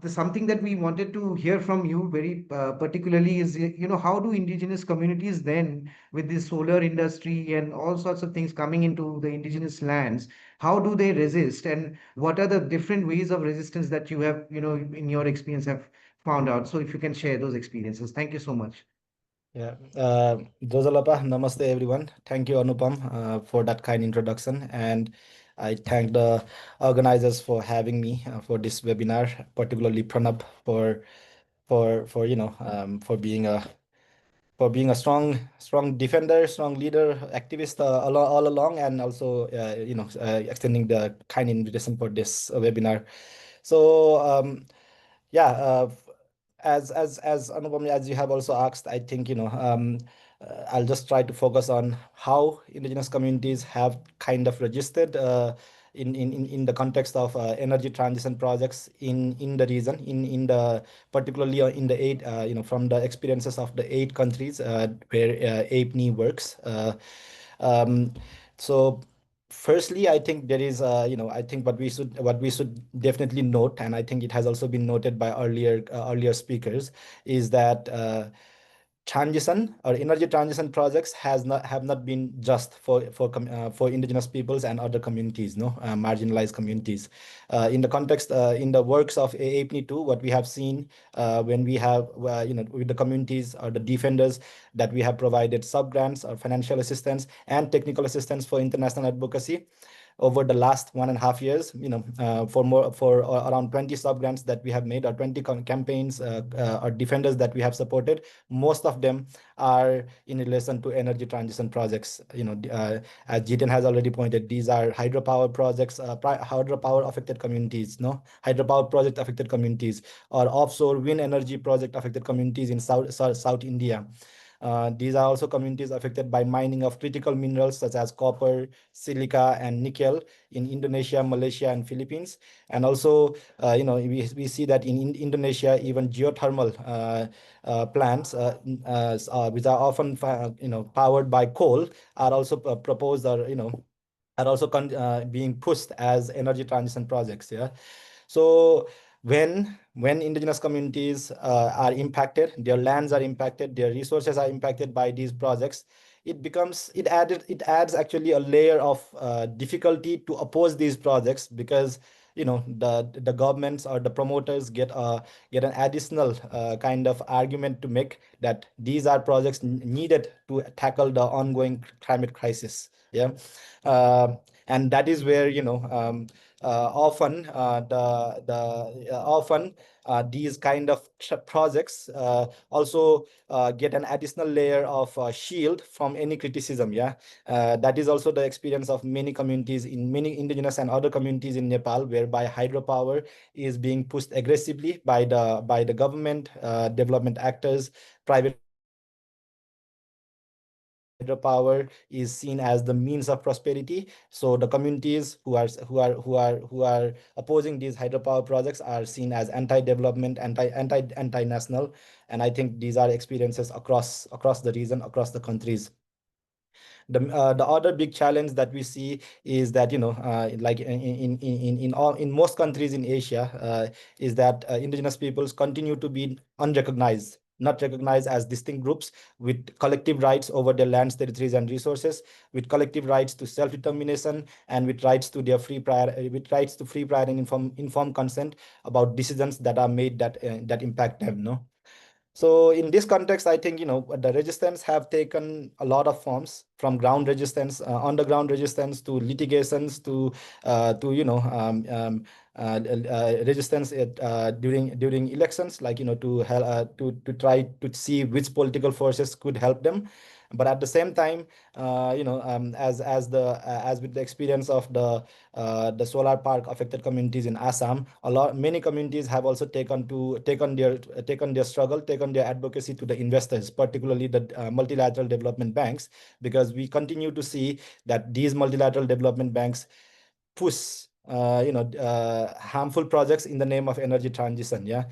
Something that we wanted to hear from you very particularly is, how do indigenous communities then, with the solar industry and all sorts of things coming into the indigenous lands, how do they resist, and what are the different ways of resistance that you have, in your experience have found out? So if you can share those experiences. Thank you so much. Yeah, Jojalapa, namaste everyone. Thank you, Anupam, for that kind introduction. And I thank the organizers for having me for this webinar, particularly Pranab for being a strong defender, strong leader, activist all along, and also extending the kind invitation for this webinar. So yeah, as Anupam, as you have also asked, I think I'll just try to focus on how indigenous communities have kind of registered in the context of energy transition projects in the region, in the particularly in the eight from the experiences of the 8 countries where APNI works. So firstly, I think there is I think what we should definitely note, and I think it has also been noted by earlier speakers, is that transition or energy transition projects have not been just for indigenous peoples and other communities, marginalized communities. In the context, in the works of AAPNI 2, what we have seen when we have with the communities or the defenders, that we have provided sub grants or financial assistance and technical assistance for international advocacy over the last 1.5 years, for around 20 sub grants that we have made, or 20 campaigns or defenders that we have supported. Most of them are in relation to energy transition projects. As Jitin has already pointed, these are hydropower projects, hydropower affected communities, hydropower project affected communities, or offshore wind energy project affected communities in South India. These are also communities affected by mining of critical minerals such as copper, silica, and nickel in Indonesia, Malaysia, and Philippines. And also, we see that in Indonesia, even geothermal plants, which are often powered by coal, are also proposed, or are also being pushed as energy transition projects. Yeah. So when when indigenous communities are impacted, their lands are impacted, their resources are impacted by these projects, it adds actually a layer of difficulty to oppose these projects, because the governments or the promoters get an additional kind of argument to make that these are projects needed to tackle the ongoing climate crisis. Yeah. And that is where often these kind of projects also get an additional layer of shield from any criticism. Yeah. That is also the experience of many communities, in many indigenous and other communities in Nepal, whereby hydropower is being pushed aggressively by the government, development actors, private hydropower is seen as the means of prosperity. So the communities who are opposing these hydropower projects are seen as anti-development, anti-national, and I think these are experiences across the region, across the countries. The other big challenge that we see is that like in most countries in Asia, is that indigenous peoples continue to be unrecognized, not recognized as distinct groups with collective rights over their lands, territories, and resources, with collective rights to self-determination, and with rights to free prior and informed consent about decisions that are made that impact them. No. So in this context, I think the resistance have taken a lot of forms, from ground resistance, underground resistance, to litigations, to resistance during elections, like to try to see which political forces could help them. But at the same time, as with the experience of the solar park affected communities in Assam, many communities have also taken their advocacy to the investors, particularly the multilateral development banks, because we continue to see that these multilateral development banks push harmful projects in the name of energy transition. Yeah.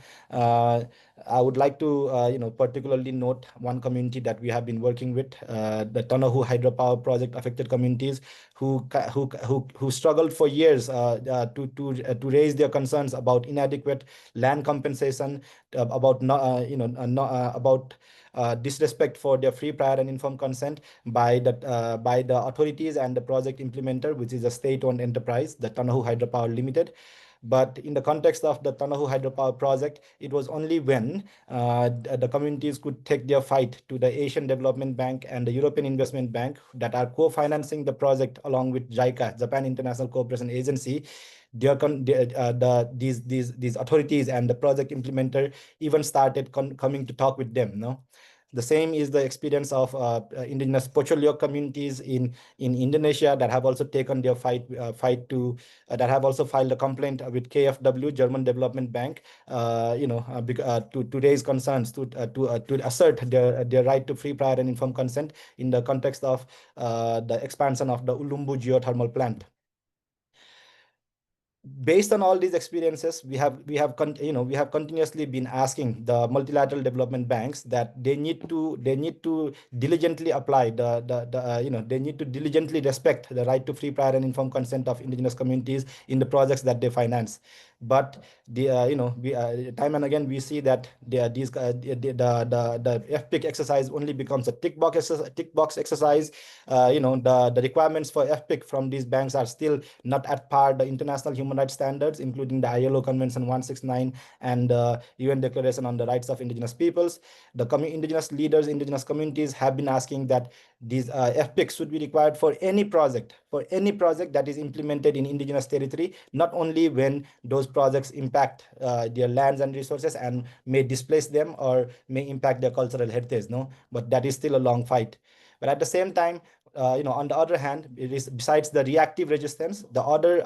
I would like to particularly note one community that we have been working with, the Tanahu hydropower project affected communities, who struggled for years to raise their concerns about inadequate land compensation, about disrespect for their free, prior, and informed consent by the authorities and the project implementer, which is a state-owned enterprise, the Tanahu Hydropower Limited. But in the context of the Tanahu hydropower project, it was only when the communities could take their fight to the Asian Development Bank and the European Investment Bank, that are co-financing the project along with JICA, Japan International Cooperation Agency. These authorities and the project implementer even started coming to talk with them. No. The same is the experience of indigenous Pocholiok communities in Indonesia, that have also taken their that have also filed a complaint with KfW, German Development Bank, to raise concerns, to assert their right to free, prior, and informed consent in the context of the expansion of the Ulumbu geothermal plant. Based on all these experiences, we have continuously been asking the multilateral development banks that they need to diligently apply they need to diligently respect the right to free, prior, and informed consent of indigenous communities in the projects that they finance. But time and again we see that the FPIC exercise only becomes a tick box exercise. The requirements for FPIC from these banks are still not at par the international human rights standards, including the ILO Convention 169 and the UN Declaration on the Rights of Indigenous Peoples. The indigenous leaders, indigenous communities have been asking that these FPICs should be required for any project that is implemented in indigenous territory, not only when those projects impact their lands and resources and may displace them or may impact their cultural heritage. No, but that is still a long fight. But at the same time, on the other hand, it is, besides the reactive resistance, the other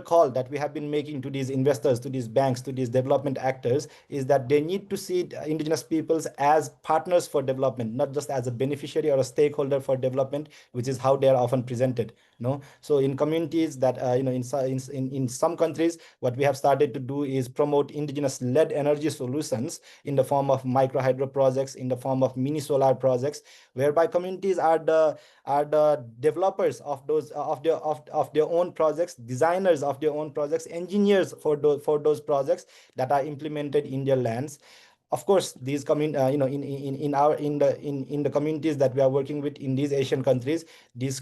call that we have been making to these investors, to these banks, to these development actors, is that they need to see indigenous peoples as partners for development, not just as a beneficiary or a stakeholder for development, which is how they are often presented. No, so in communities that in some countries, what we have started to do is promote indigenous-led energy solutions in the form of micro hydro projects, in the form of mini solar projects, whereby communities are the developers of those of their own projects, design designers of their own projects, engineers for those projects that are implemented in their lands. Of course, these in the communities that we are working with in these Asian countries, these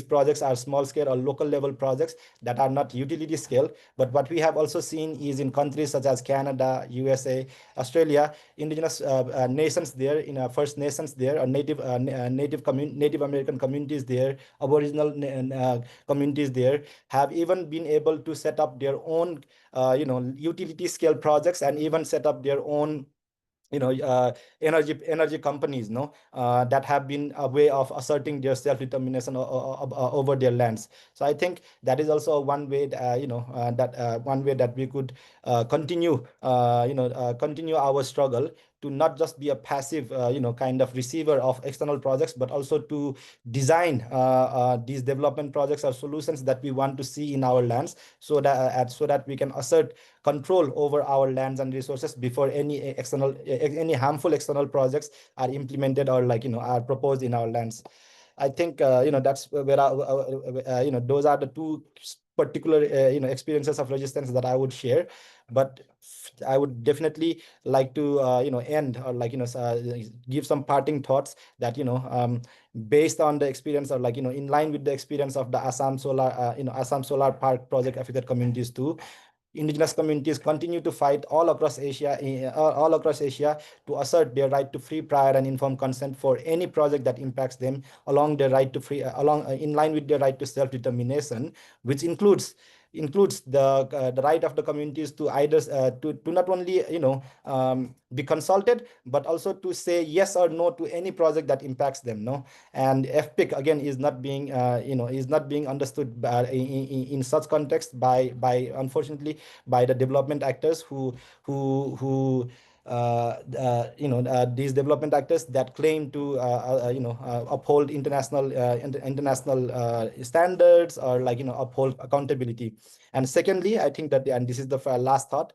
projects are small scale or local level projects that are not utility scale. But what we have also seen is in countries such as Canada, USA, Australia, indigenous nations there, First Nations there, or Native American communities there, Aboriginal communities there, have even been able to set up their own utility scale projects, and even set up their own energy companies, that have been a way of asserting their self-determination over their lands. So I think that is also one way that we could continue our struggle to not just be a passive kind of receiver of external projects, but also to design these development projects or solutions that we want to see in our lands, so that we can assert control over our lands and resources before any harmful external projects are implemented or are proposed in our lands. I think that's where those are the two particular experiences of resistance that I would share. But I would definitely like to end, or give some parting thoughts that based on the experience, or in line with the experience of the Assam Solar Park project affected communities too, indigenous communities continue to fight all across Asia to assert their right to free, prior, and informed consent for any project that impacts them, along their right to free, in line with their right to self-determination, which includes the right of the communities to either to not only be consulted, but also to say yes or no to any project that impacts them. And FPIC again is not being understood in such context by unfortunately by the development actors who these development actors that claim to uphold international standards, or uphold accountability. And secondly, I think that, and this is the last thought,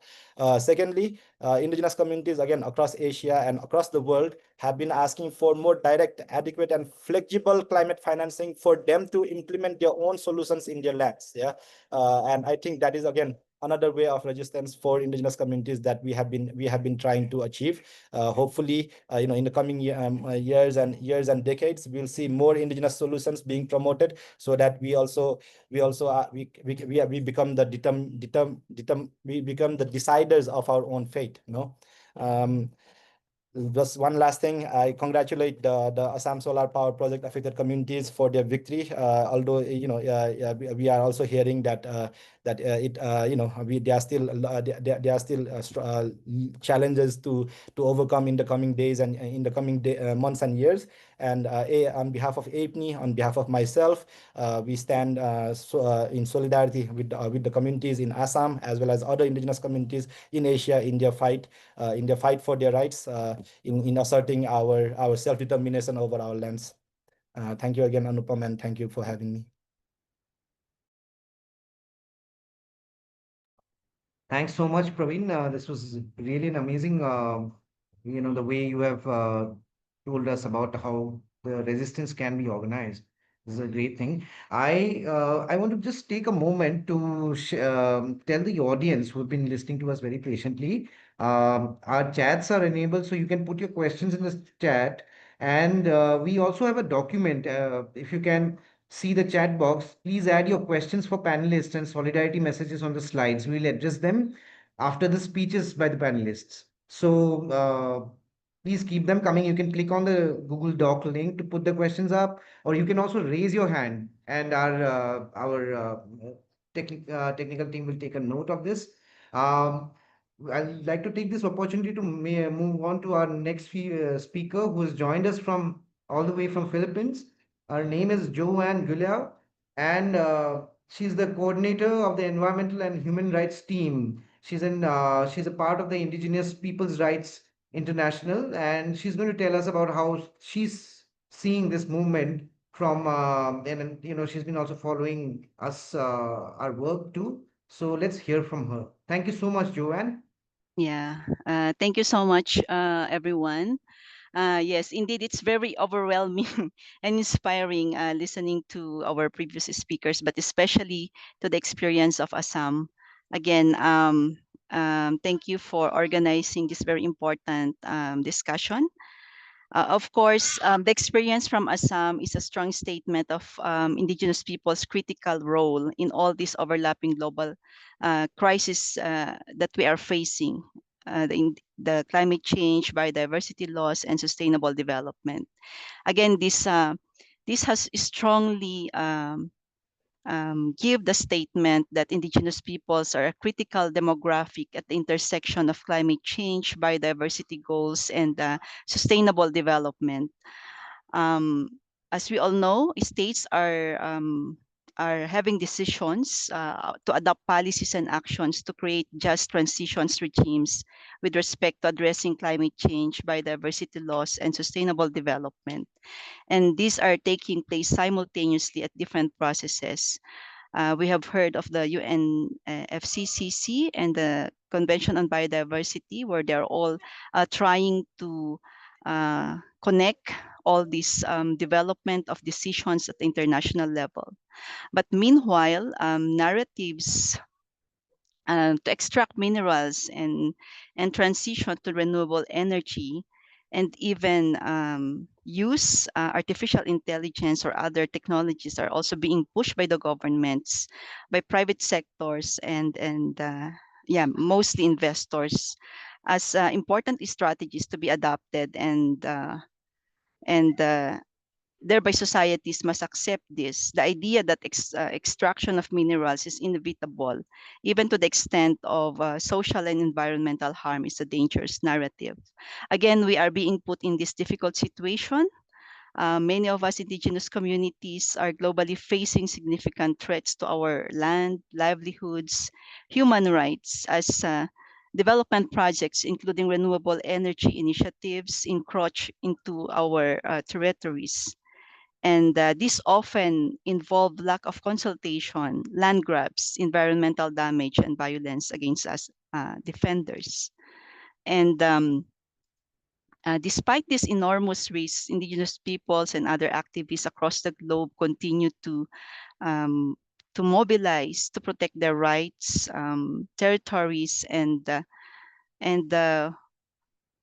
secondly, indigenous communities again across Asia and across the world have been asking for more direct, adequate, and flexible climate financing for them to implement their own solutions in their lands. And I think that is again another way of resistance for indigenous communities that we have been trying to achieve. Hopefully, in the coming years and decades, we'll see more indigenous solutions being promoted, so that we become the deciders of our own fate. Just one last thing, I congratulate the Assam Solar Power Project affected communities for their victory. Although we are also hearing that there are still challenges to overcome in the coming days and in the coming months and years. And on behalf of APNI, on behalf of myself, we stand in solidarity with the communities in Assam, as well as other indigenous communities in Asia, in their fight for their rights, in asserting our self-determination over our lands. Thank you again, Anupam, and thank you for having me. Thanks so much, Praveen. This was really an amazing, the way you have told us about how the resistance can be organized. This is a great thing. I want to just take a moment to tell the audience who've been listening to us very patiently. Our chats are enabled, so you can put your questions in the chat. And we also have a document. If you can see the chat box, please add your questions for panelists and solidarity messages on the slides. We'll address them after the speeches by the panelists. So please keep them coming. You can click on the Google Doc link to put the questions up, or you can also raise your hand, and our technical team will take a note of this. I'd like to take this opportunity to move on to our next speaker, who has joined us from all the way from Philippines. Her name is Joanne Gulao, and she's the coordinator of the Environmental and Human Rights team. She's a part of the Indigenous Peoples' Rights International, and she's going to tell us about how she's seeing this movement from, and she's been also following us, our work too. So let's hear from her. Thank you so much, Joanne. Yeah, thank you so much, everyone. Yes, indeed, it's very overwhelming and inspiring listening to our previous speakers, but especially to the experience of Assam. Again, thank you for organizing this very important discussion. Of course, the experience from Assam is a strong statement of indigenous people's critical role in all these overlapping global crises that we are facing, the climate change, biodiversity loss, and sustainable development. Again, this has strongly give the statement that indigenous peoples are a critical demographic at the intersection of climate change, biodiversity goals, and sustainable development. Um, as we all know, states are having decisions to adopt policies and actions to create just transitions regimes with respect to addressing climate change, biodiversity loss, and sustainable development. And these are taking place simultaneously at different processes. We have heard of the UN FCCC and the Convention on Biodiversity, where they're all trying to connect all this development of decisions at the international level. But meanwhile, narratives to extract minerals and transition to renewable energy and even use artificial intelligence or other technologies are also being pushed by the governments, by private sectors, and yeah, mostly investors as important strategies to be adopted, and thereby societies must accept this, the idea that extraction of minerals is inevitable, even to the extent of social and environmental harm, is a dangerous narrative. Again, we are being put in this difficult situation. Many of us indigenous communities are globally facing significant threats to our land, livelihoods, human rights, as development projects, including renewable energy initiatives, encroach into our territories. And this often involve lack of consultation, land grabs, environmental damage, and violence against us defenders. And despite these enormous risks, indigenous peoples and other activists across the globe continue um, to mobilize to protect their rights, territories, and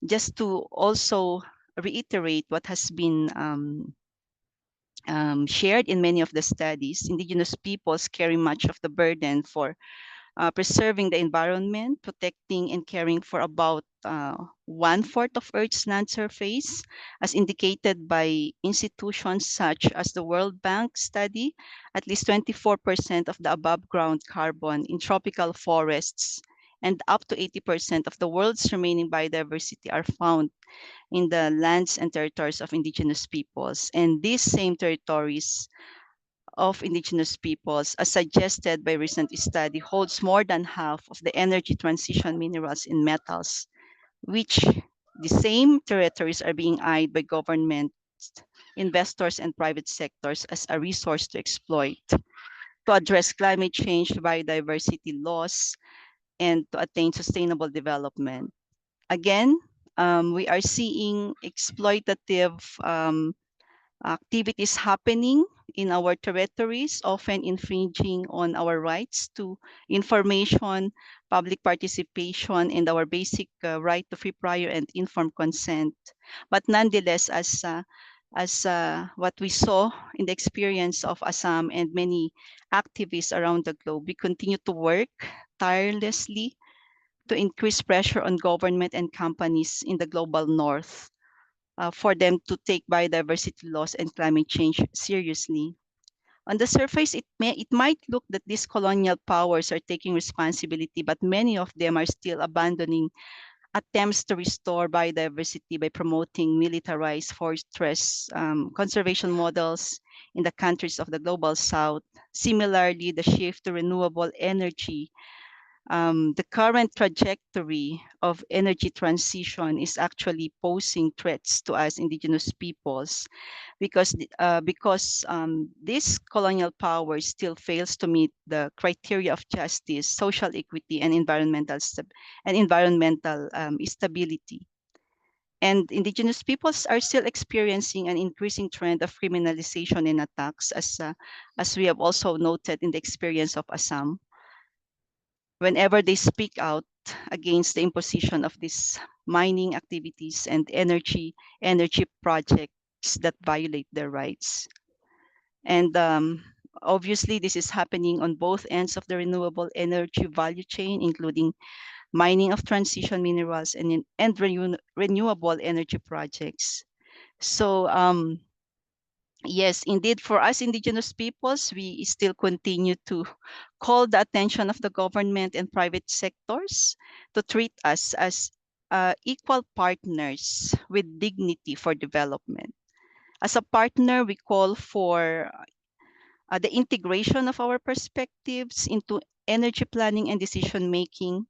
just to also reiterate what has been shared in many of the studies, indigenous peoples carry much of the burden for preserving the environment, protecting and caring for about 1/4 of Earth's land surface, as indicated by institutions such as the World Bank study. At least 24% of the above ground carbon in tropical forests and up to 80% of the world's remaining biodiversity are found in the lands and territories of indigenous peoples. And these same territories of indigenous peoples, as suggested by recent study, holds more than half of the energy transition minerals and metals, which the same territories are being eyed by governments, investors, and private sectors as a resource to exploit, to address climate change, biodiversity loss, and to attain sustainable development. Again, we are seeing exploitative activities happening in our territories, often infringing on our rights to information, public participation, and our basic right to free, prior, and informed consent. But nonetheless, as what we saw in the experience of Assam and many activists around the globe, we continue to work tirelessly to increase pressure on government and companies in the global north for them to take biodiversity loss and climate change seriously. On the surface, it might look that these colonial powers are taking responsibility, but many of them are still abandoning attempts to restore biodiversity by promoting militarized forest conservation models in the countries of the global south. Similarly, the shift to renewable energy, the current trajectory of energy transition is actually posing threats to us indigenous peoples because this colonial power still fails to meet the criteria of justice, social equity, and environmental stability. And indigenous peoples are still experiencing an increasing trend of criminalization and attacks, as we have also noted in the experience of Assam. Whenever they speak out against the imposition of these mining activities and energy projects that violate their rights. And obviously, this is happening on both ends of the renewable energy value chain, including mining of transition minerals and renewable energy projects. So yes, indeed, for us indigenous peoples, we still continue to call the attention of the government and private sectors to treat us as equal partners with dignity for development. As a partner, we call for the integration of our perspectives into energy planning and decision making.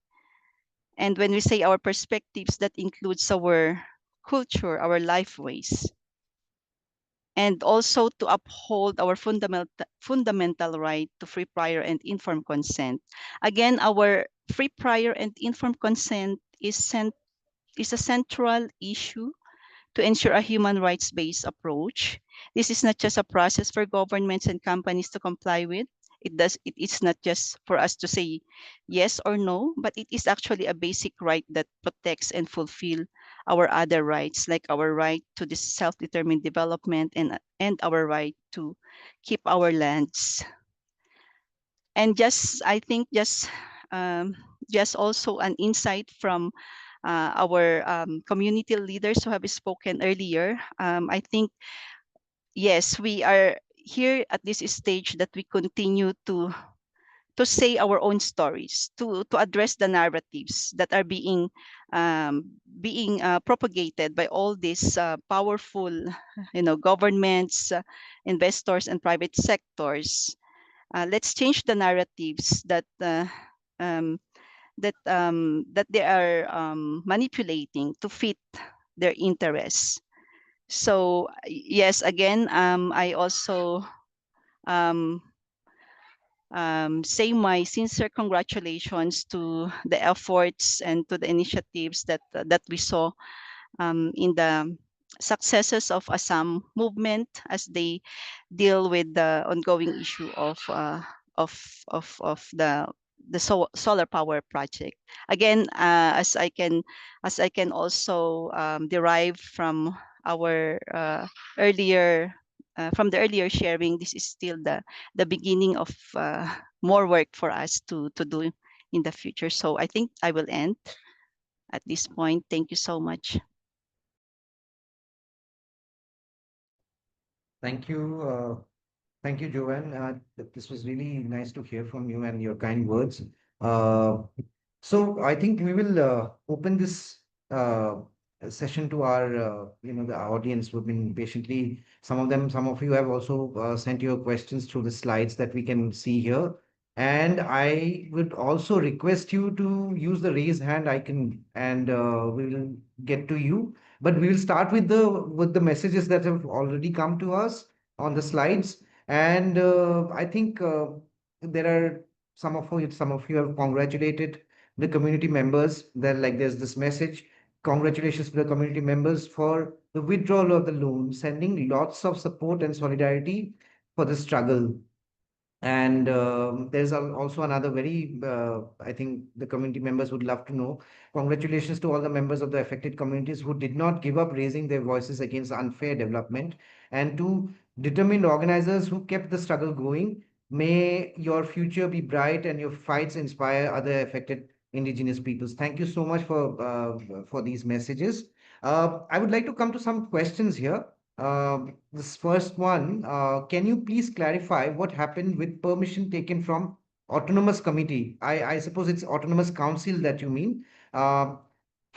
And when we say our perspectives, that includes our culture, our life ways, and also to uphold our fundamental right to free, prior, and informed consent. Again, our free, prior, and informed consent is a central issue to ensure a human rights-based approach. This is not just a process for governments and companies to comply with. It is not just for us to say yes or no, but it is actually a basic right that protects and fulfill our other rights, like our right to this self-determined development and our right to keep our lands. And I think just also an insight from our community leaders who have spoken earlier. I think, yes, we are here at this stage that we continue to say our own stories, to address the narratives that are being propagated by all these powerful, governments, investors, and private sectors. Let's change the narratives that they are manipulating to fit their interests. So yes, again, I also say my sincere congratulations to the efforts and to the initiatives that we saw in the successes of Assam movement as they deal with the ongoing issue of the solar power project. Again, as I can also derive from our earlier from the earlier sharing, this is still the beginning of more work for us to do in the future. So I think I will end at this point. Thank you so much. Thank you. Thank you, Joanne. This was really nice to hear from you and your kind words. So I think we will open this session to our, the audience who've been patiently. Some of you have also sent your questions through the slides that we can see here. And I would also request you to use the raise hand icon, and we will get to you. But we will start with the messages that have already come to us on the slides. And I think there are some of you have congratulated the community members. There's this message. Congratulations to the community members for the withdrawal of the loan, sending lots of support and solidarity for the struggle. And there's also another very, I think the community members would love to know. Congratulations to all the members of the affected communities who did not give up raising their voices against unfair development, and to determined organizers who kept the struggle going. May your future be bright and your fights inspire other affected indigenous peoples. Thank you so much for these messages. I would like to come to some questions here. This first one, can you please clarify what happened with permission taken from autonomous committee? I suppose it's autonomous council that you mean. How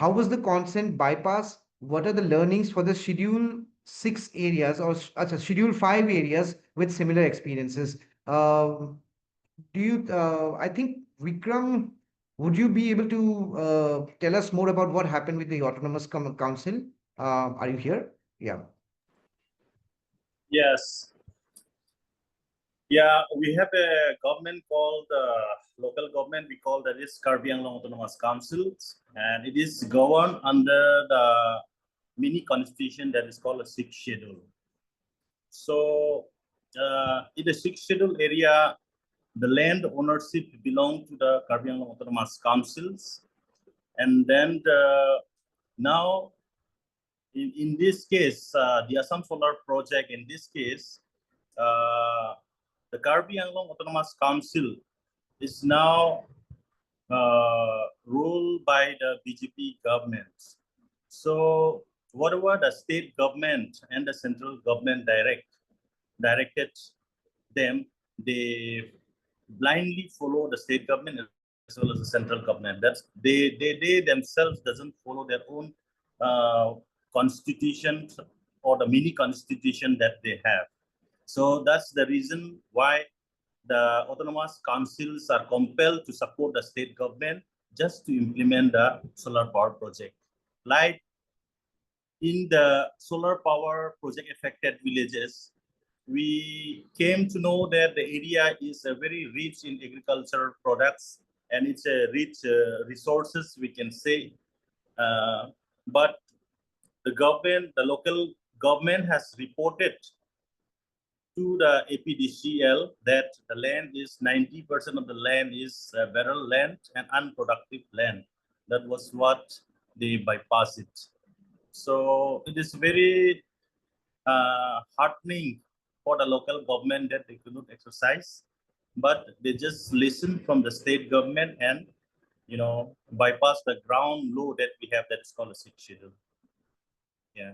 was the consent bypass? What are the learnings for the schedule 6 areas or schedule 5 areas with similar experiences? I think Vikram, would you be able to tell us more about what happened with the autonomous council? Are you here? Yeah. Yes. Yeah, we have a government called local government. We call that is Karbi Anglong Autonomous Council, and it is governed under the mini constitution that is called a sixth schedule. So in the sixth schedule area, the land ownership belong to the Karbi Anglong Autonomous Councils. And then now, in this case, the Assam Solar Project, in this case, the Karbi Anglong Autonomous Council is now ruled by the BJP government. So whatever the state government and the central government directed them, they blindly follow the state government as well as the central government. That's they themselves doesn't follow their own constitution or the mini constitution that they have. So that's the reason why the autonomous councils are compelled to support the state government just to implement the solar power project. Like in the solar power project affected villages, we came to know that the area is very rich in agricultural products and it's a rich resources, we can say. But the government, the local government has reported to the APDCL that the land is 90% of the land is barren land and unproductive land. That was what they bypassed it. So it is very heartening for the local government that they could not exercise, but they just listen from the state government and bypass the ground law that we have, that is called a sixth schedule. Yeah.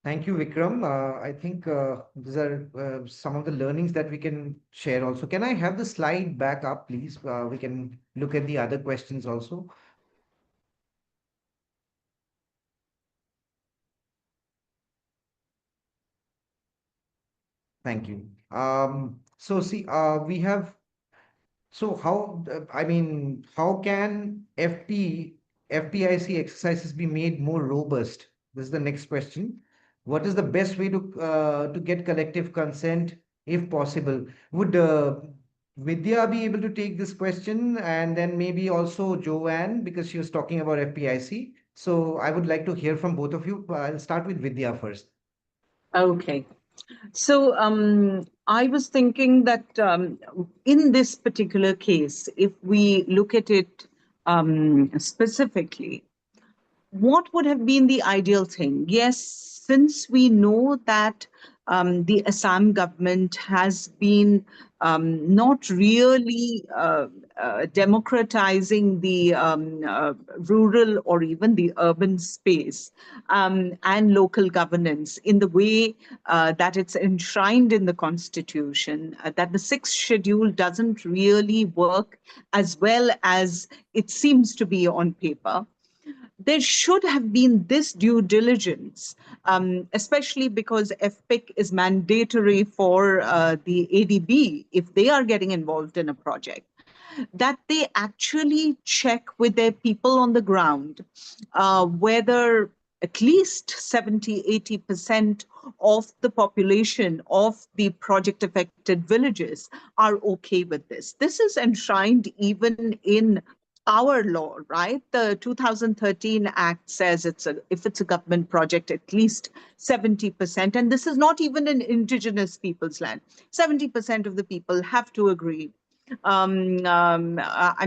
Thank you, Vikram. I think these are some of the learnings that we can share also. Can I have the slide back up, please? We can look at the other questions also. Thank you. So see, we have, so how, I mean, how can FPIC exercises be made more robust? This is the next question. What is the best way to get collective consent, if possible? Would Vidya be able to take this question, and then maybe also Joanne, because she was talking about FPIC. So I would like to hear from both of you. I'll start with Vidya first. Okay. So I was thinking that in this particular case, if we look at it specifically, what would have been the ideal thing? Yes, since we know that the Assam government has been not really democratizing the rural or even the urban space and local governance in the way that it's enshrined in the Constitution, that the sixth schedule doesn't really work as well as it seems to be on paper. There should have been this due diligence, especially because FPIC is mandatory for the ADB if they are getting involved in a project, that they actually check with their people on the ground whether at least 70–80% of the population of the project affected villages are okay with this. This is enshrined even in our law, right? The 2013 Act says if it's a government project, at least 70%. And this is not even an indigenous people's land. 70% of the people have to agree. I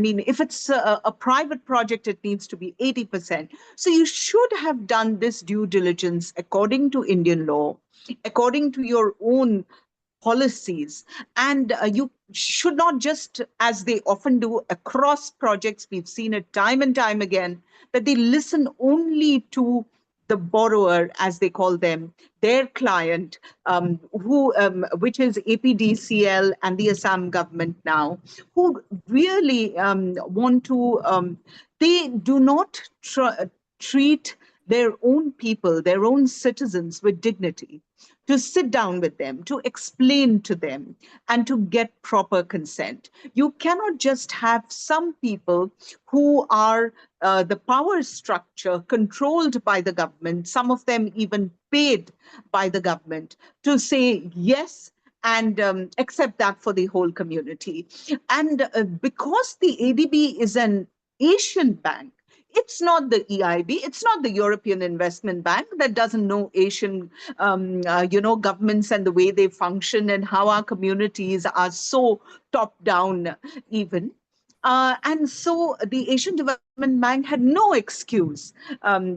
mean, if it's a private project, it needs to be 80%. So you should have done this due diligence according to Indian law, according to your own policies. And you should not just, as they often do across projects, we've seen it time and time again, that they listen only to the borrower, as they call them, their client, which is APDCL and the Assam government now, who really want to, they do not treat their own people, their own citizens with dignity, to sit down with them, to explain to them, and to get proper consent. You cannot just have some people who are the power structure controlled by the government, some of them even paid by the government, to say yes and accept that for the whole community. And because the ADB is an Asian bank, It's not the EIB, it's not the European Investment Bank that doesn't know Asian, governments and the way they function and how our communities are so top down even. And so the Asian Development Bank had no excuse.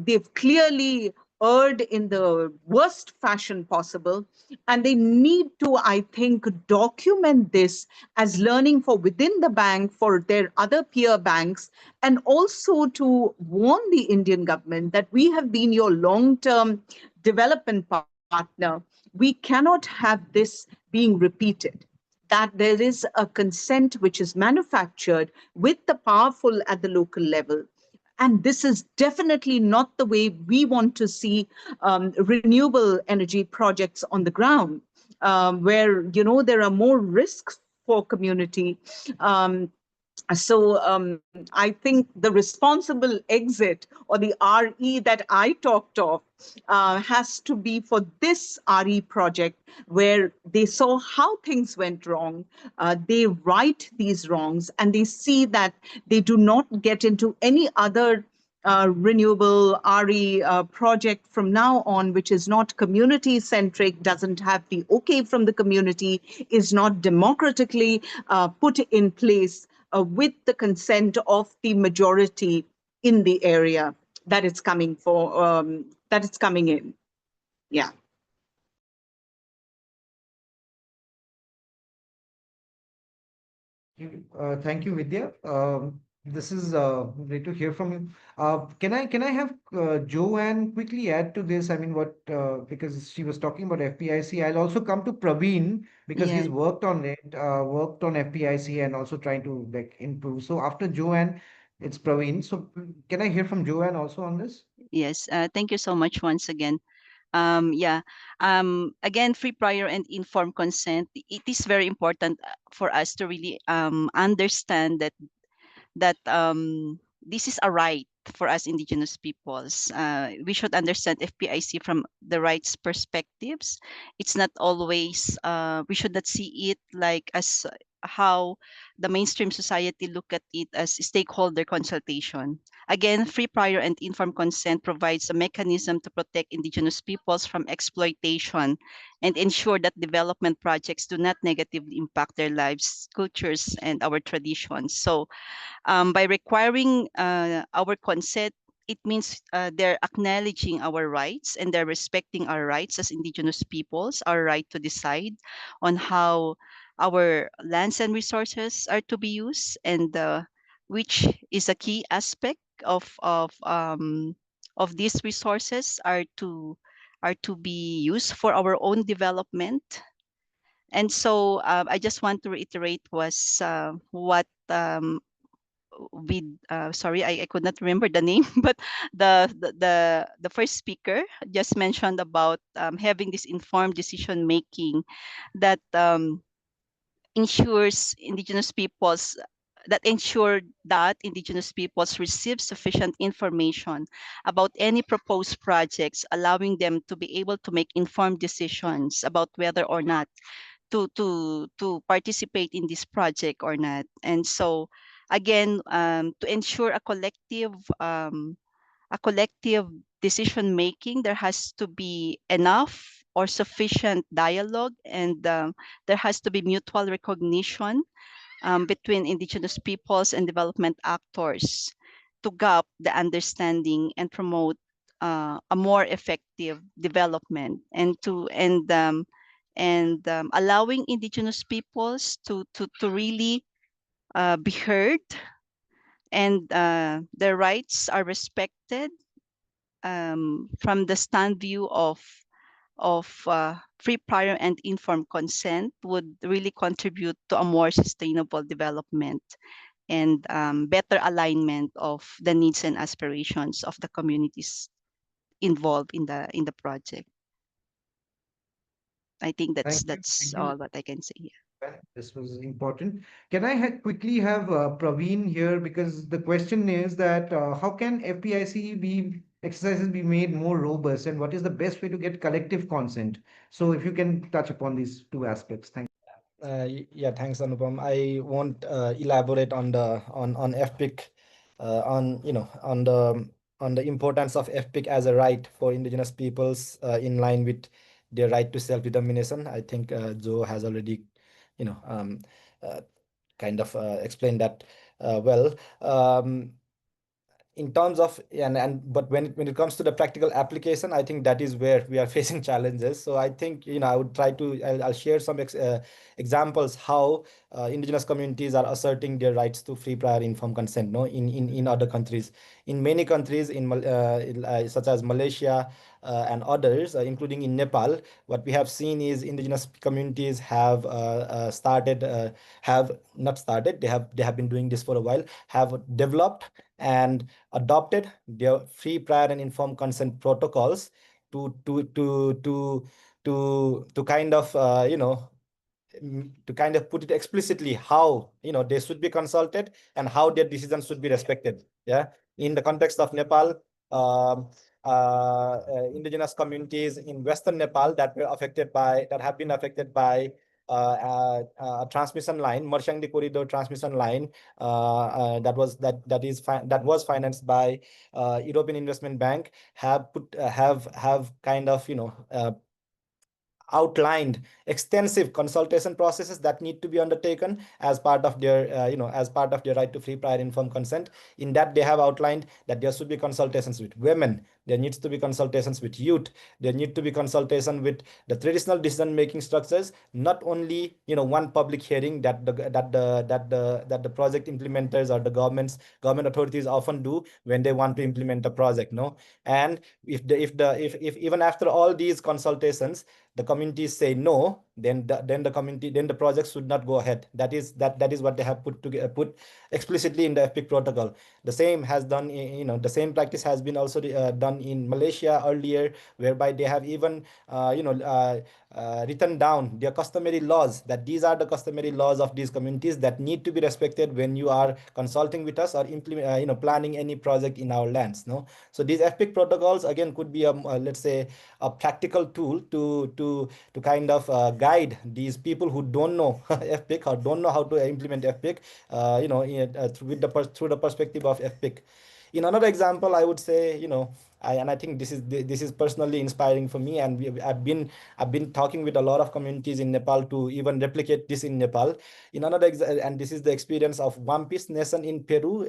They've clearly erred in the worst fashion possible. And they need to, I think, document this as learning for within the bank, for their other peer banks, and also to warn the Indian government that we have been your long-term development partner. We cannot have this being repeated, that there is a consent which is manufactured with the powerful at the local level. And this is definitely not the way we want to see renewable energy projects on the ground, where there are more risks for community. So I think the responsible exit, or the RE that I talked of, has to be for this RE project, where they saw how things went wrong. They right these wrongs, and they see that they do not get into any other renewable RE project from now on, which is not community centric, doesn't have the okay from the community, is not democratically put in place with the consent of the majority in the area that it's coming in. Yeah. Thank you, Vidya. This is great to hear from you. Can I have Joanne quickly add to this? I mean, what because she was talking about FPIC. I'll also come to Praveen because Yeah. he's worked on it, worked on FPIC and also trying to like improve. So after Joanne, it's Praveen. So can I hear from Joanne also on this? Yes. Thank you so much once again. Yeah. Again, free, prior, and informed consent. It is very important for us to really understand that this is a right for us indigenous peoples. We should understand FPIC from the rights perspectives. It's not always, we should not see it like as how the mainstream society look at it as stakeholder consultation. Again, free, prior, and informed consent provides a mechanism to protect indigenous peoples from exploitation and ensure that development projects do not negatively impact their lives, cultures, and our traditions. So by requiring our consent, it means they're acknowledging our rights and they're respecting our rights as indigenous peoples, our right to decide on how our lands and resources are to be used, and which is a key aspect of these resources are to be used for our own development. And so I just want to reiterate was what with sorry, I could not remember the name, but the first speaker just mentioned about having this informed decision making that ensures indigenous peoples that indigenous peoples receive sufficient information about any proposed projects, allowing them to be able to make informed decisions about whether or not to participate in this project or not. And so again, to ensure a collective decision making, there has to be enough or sufficient dialogue, and there has to be mutual recognition between indigenous peoples and development actors to gap the understanding and promote a more effective development, and allowing indigenous peoples to really be heard, and their rights are respected from the stand view of free, prior, and informed consent would really contribute to a more sustainable development and better alignment of the needs and aspirations of the communities involved in the project. I think Thank you. that's Thank you. all what I can say here. Well, this was important. Can I quickly have Praveen here because the question is that how can FPIC exercises be made more robust, and what is the best way to get collective consent? So if you can touch upon these two aspects, thank Yeah, thanks, Anupam. I won't elaborate on FPIC on on the importance of FPIC as a right for indigenous peoples in line with their right to self-determination. I think Joe has already, you know, uh, kind of explained that well. In terms of and but when it comes to the practical application, I think that is where we are facing challenges. So I think, I would try to I'll share some examples how indigenous communities are asserting their rights to free, prior, informed consent, no, in other countries. In many countries such as Malaysia and others, including in Nepal, what we have seen is indigenous communities have have not started, they have been doing this for a while, have developed and adopted their free, prior, and informed consent protocols to to to to to kind of to kind of put it explicitly how they should be consulted and how their decisions should be respected. Yeah, in the context of Nepal, um, indigenous communities in Western Nepal that have been affected by a transmission line, Marshangdi Corridor transmission line, that was financed by European Investment Bank, have kind of outlined extensive consultation processes that need to be undertaken as part of their as part of their right to free, prior, informed consent. In that, they have outlined that there should be consultations with women, there needs to be consultations with youth, there need to be consultation with the traditional decision making structures, not only one public hearing that the project implementers or the government authorities often do when they want to implement a project, no. And if even after all these consultations the communities say no, then the project should not go ahead. That is what they have put explicitly in the FPIC protocol. The same has done, the same practice has been also done in Malaysia earlier, whereby they have even written down their customary laws, that these are the customary laws of these communities that need to be respected when you are consulting with us or planning any project in our lands, no. So these FPIC protocols again could be let's say a practical tool to kind of guide these people who don't know FPIC or don't know how to implement FPIC, through the perspective of FPIC. In another example, I would say, I think this is personally inspiring for me, and I've been talking with a lot of communities in Nepal to even replicate this in Nepal. And this is the experience of One Piece Nation in Peru,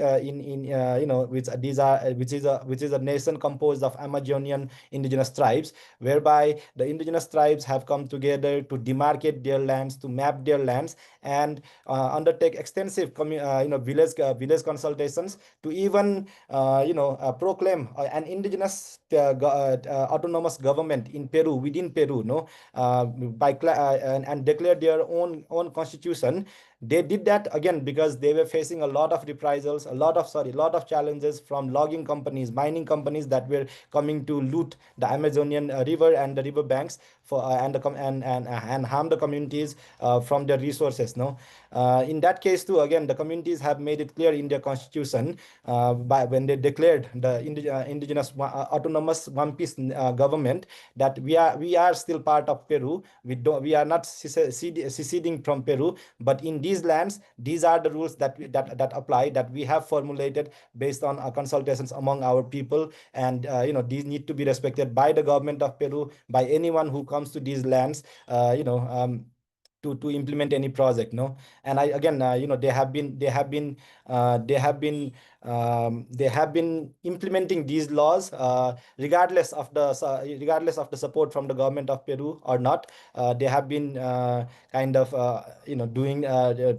which is a nation composed of Amazonian indigenous tribes, whereby the indigenous tribes have come together to demarcate their lands, to map their lands, and undertake extensive village consultations to even proclaim an indigenous autonomous government in Peru, within Peru, no, and declare their own constitution. They did that again because they were facing a lot of reprisals, a lot of challenges from logging companies, mining companies that were coming to loot the Amazonian river and the river banks for and harm the communities from their resources, no. In that case too, again, the communities have made it clear in their constitution, by when they declared the indigenous autonomous One Piece government, that we are still part of Peru. We are not seceding from Peru, but in these lands, these are the rules that apply, that we have formulated based on consultations among our people, and these need to be respected by the government of Peru, by anyone who comes to these lands, to implement any project, no. And I again, they have been implementing these laws, regardless of the support from the government of Peru or not. They have been kind of doing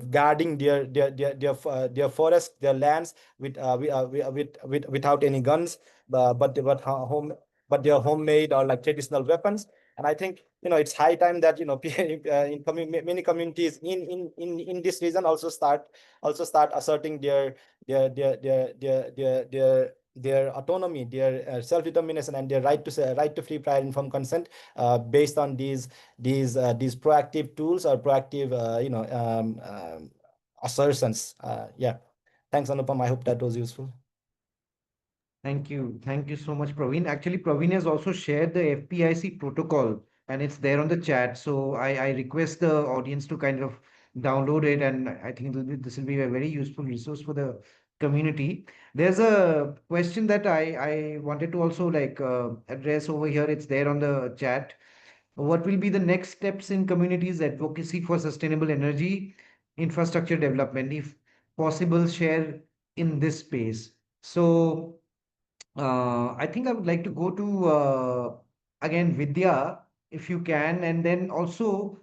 guarding their forests, their lands without any guns, but they are homemade or like traditional weapons. And I think it's high time that many communities in this region also start asserting their autonomy, their self-determination, and their right to free, prior, informed consent, based on these proactive tools or proactive assertions. Yeah, thanks, Anupam. I hope that was useful. Thank you. Thank you so much, Praveen. Actually, Praveen has also shared the FPIC protocol and it's there on the chat. So I request the audience to kind of download it, and I think this will be a very useful resource for the community. There's a question that I wanted to also like address over here. It's there on the chat. What will be the next steps in communities' advocacy for sustainable energy infrastructure development, if possible, share in this space? So I think I would like to go to again Vidya, if you can, and then also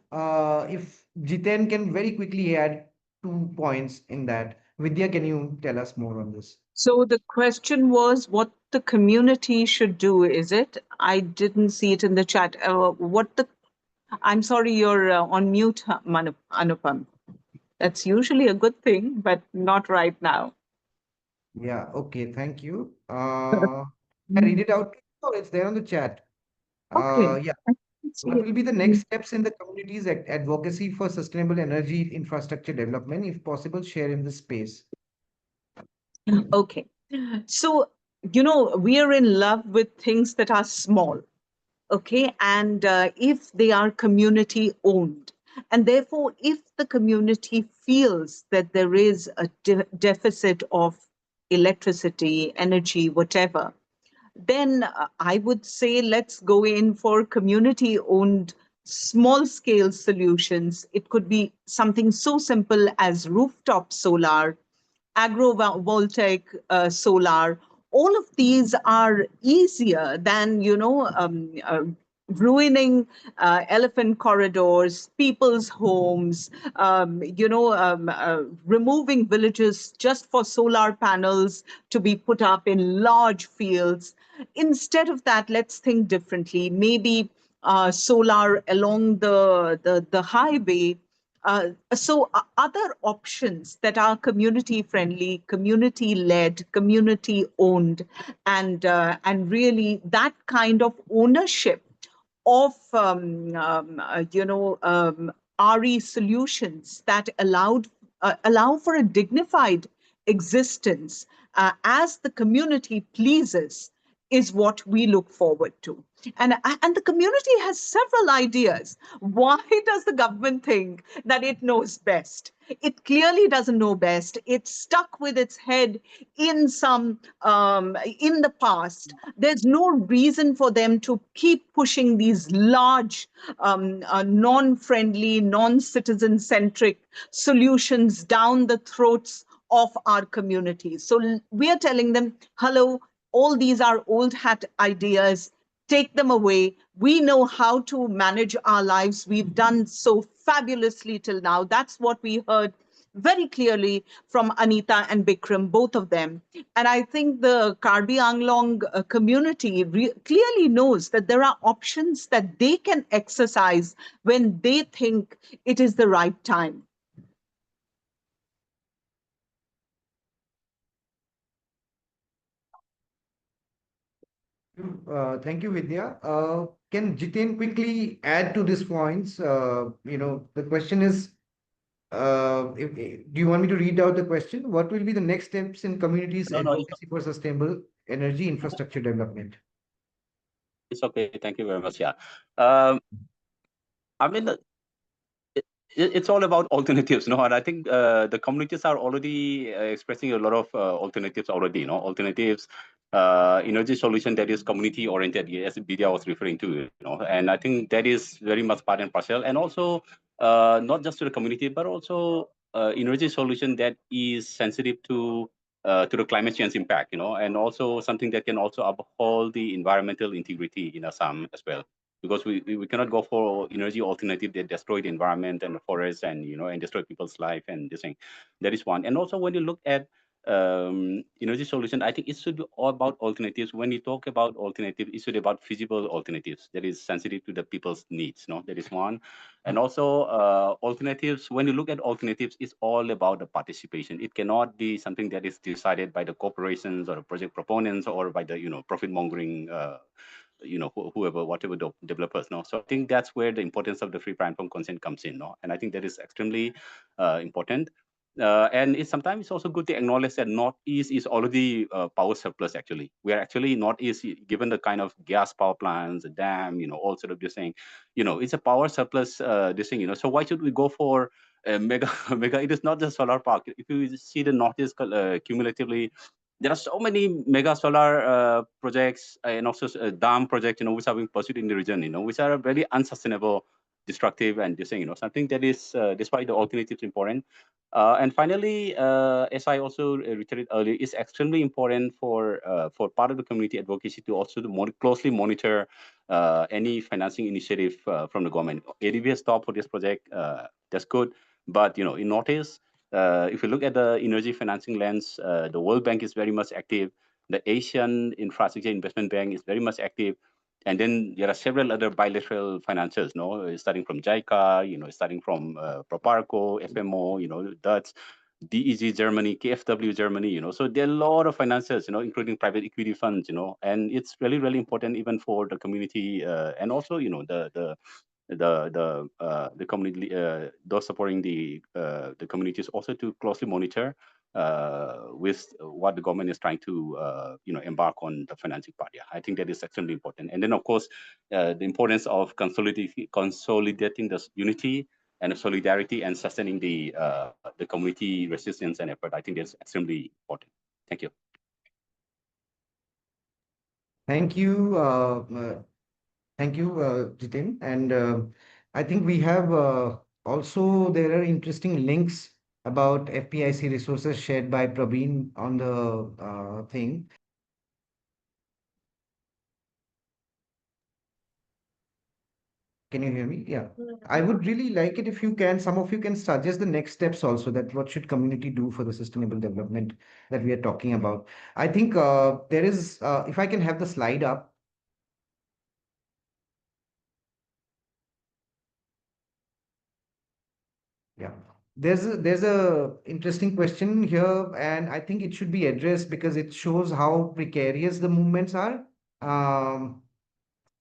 if Jiten can very quickly add 2 points in that. Vidya, can you tell us more on this? So the question was what the community should do, is it? I didn't see it in the chat. I'm sorry, you're on mute, Anupam. That's usually a good thing, but not right now. Yeah, okay, thank you. I read it out. Oh, it's there on the chat. Okay. Yeah. I can see What it. will be the next steps in the community's advocacy for sustainable energy infrastructure development? If possible, share in this space. Okay. So, we are in love with things that are small. Okay. And if they are community owned, and therefore, if the community feels that there is a deficit of electricity, energy, whatever, then I would say let's go in for community owned small scale solutions. It could be something so simple as rooftop solar, agrovoltaic solar. All of these are easier than ruining elephant corridors, people's homes, removing villages just for solar panels to be put up in large fields. Instead of that, let's think differently. Maybe solar along the highway. Other options that are community friendly, community led, community owned, and really that kind of ownership of RE solutions that allow for a dignified existence as the community pleases is what we look forward to. And the community has several ideas. Why does the government think that it knows best? It clearly doesn't know best. It's stuck with its head in in the past. There's no reason for them to keep pushing these large, non-friendly, non-citizen-centric solutions down the throats of our communities. So we are telling them, hello, all these are old hat ideas. Take them away. We know how to manage our lives. We've done so fabulously till now. That's what we heard very clearly from Anita and Bikram, both of them. And I think the Karbi Anglong community clearly knows that there are options that they can exercise when they think it is the right time. Thank you, Vidya. Can Jiten quickly add to these points? The question is, do you want me to read out the question? What will be the next steps in communities' No, no, advocacy for sustainable energy infrastructure development? it's okay. Thank you very much. Yeah. Um, I mean, it's all about alternatives, no? And I think the communities are already expressing a lot of alternatives already, alternatives, energy solution that is community oriented, as Vidya was referring to, and I think that is very much part and parcel, and also not just to the community, but also energy solution that is sensitive to the climate change impact, and also something that can also uphold the environmental integrity in Assam as well, because we cannot go for energy alternative that destroy the environment and the forest and and destroy people's life and this thing. That is one. And also when you look at energy solution, I think it should be all about alternatives. When you talk about alternative, it should be about feasible alternatives that is sensitive to the people's needs. No, that is one. And also alternatives. When you look at alternatives, it's all about the participation. It cannot be something that is decided by the corporations or the project proponents or by the profit mongering. Whoever, whatever the developers. So I think that's where the importance of the free prior informed consent comes in. And I think that is extremely important. And sometimes it's also good to acknowledge that Northeast is already power surplus. Actually, we are actually Northeast, given the kind of gas power plants, the dam, all sort of this thing. It's a power surplus. This thing. So why should we go for mega mega. It is not just solar park. If you see the Northeast cumulatively, there are so many mega solar projects and also dam projects, which are being pursued in the region, which are very unsustainable, destructive, and just saying, something that is, despite the alternatives, important. And finally, as I also reiterated earlier, it's extremely important for part of the community advocacy to also closely monitor any financing initiative from the government. ADB has stopped for this project. That's good, but in Northeast, if you look at the energy financing lens, the World Bank is very much active. The Asian Infrastructure Investment Bank is very much active. And then there are several other bilateral financiers, starting from JICA, starting from Proparco, FMO, Dutch, DEG Germany, KfW Germany, So there are a lot of financiers, including private equity funds, and it's really, really important even for the community and also, the community, those supporting the communities also to closely monitor with what the government is trying to embark on the financing part. Yeah, I think that is extremely important. And then of course the importance of consolidating the unity and solidarity and sustaining the community resistance and effort. I think that's extremely important. Thank you. Thank you. Thank you, Jitin. And I think we have also, there are interesting links about FPIC resources shared by Praveen on the thing. Can you hear me? Yeah. I would really like it if you can, some of you can suggest the next steps also, that what should community do for the sustainable development that we are talking about. I think there is, if I can have the slide up. Yeah. There's a interesting question here, and I think it should be addressed because it shows how precarious the movements are. Um,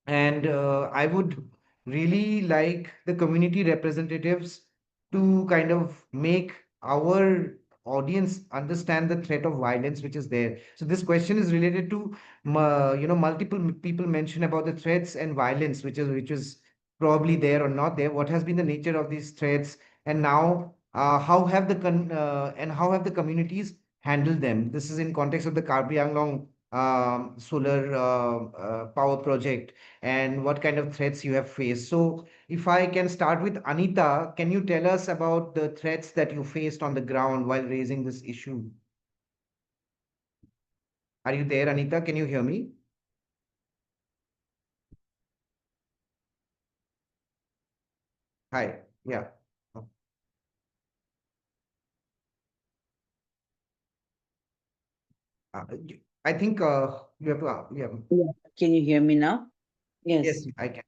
and I would really like the community representatives to kind of make our audience understand the threat of violence which is there. So this question is related to, multiple people mention about the threats and violence which is probably there or not there. What has been the nature of these threats, and now how have the communities handled them? This is in context of the Karbi Anglong solar power project, and what kind of threats you have faced. So if I can start with Anita, can you tell us about the threats that you faced on the ground while raising this issue? Are you there, Anita? Can you hear me? Hi. Yeah. I think you have to, yeah. Yeah. Can you hear me now? Yes. Yes, I can.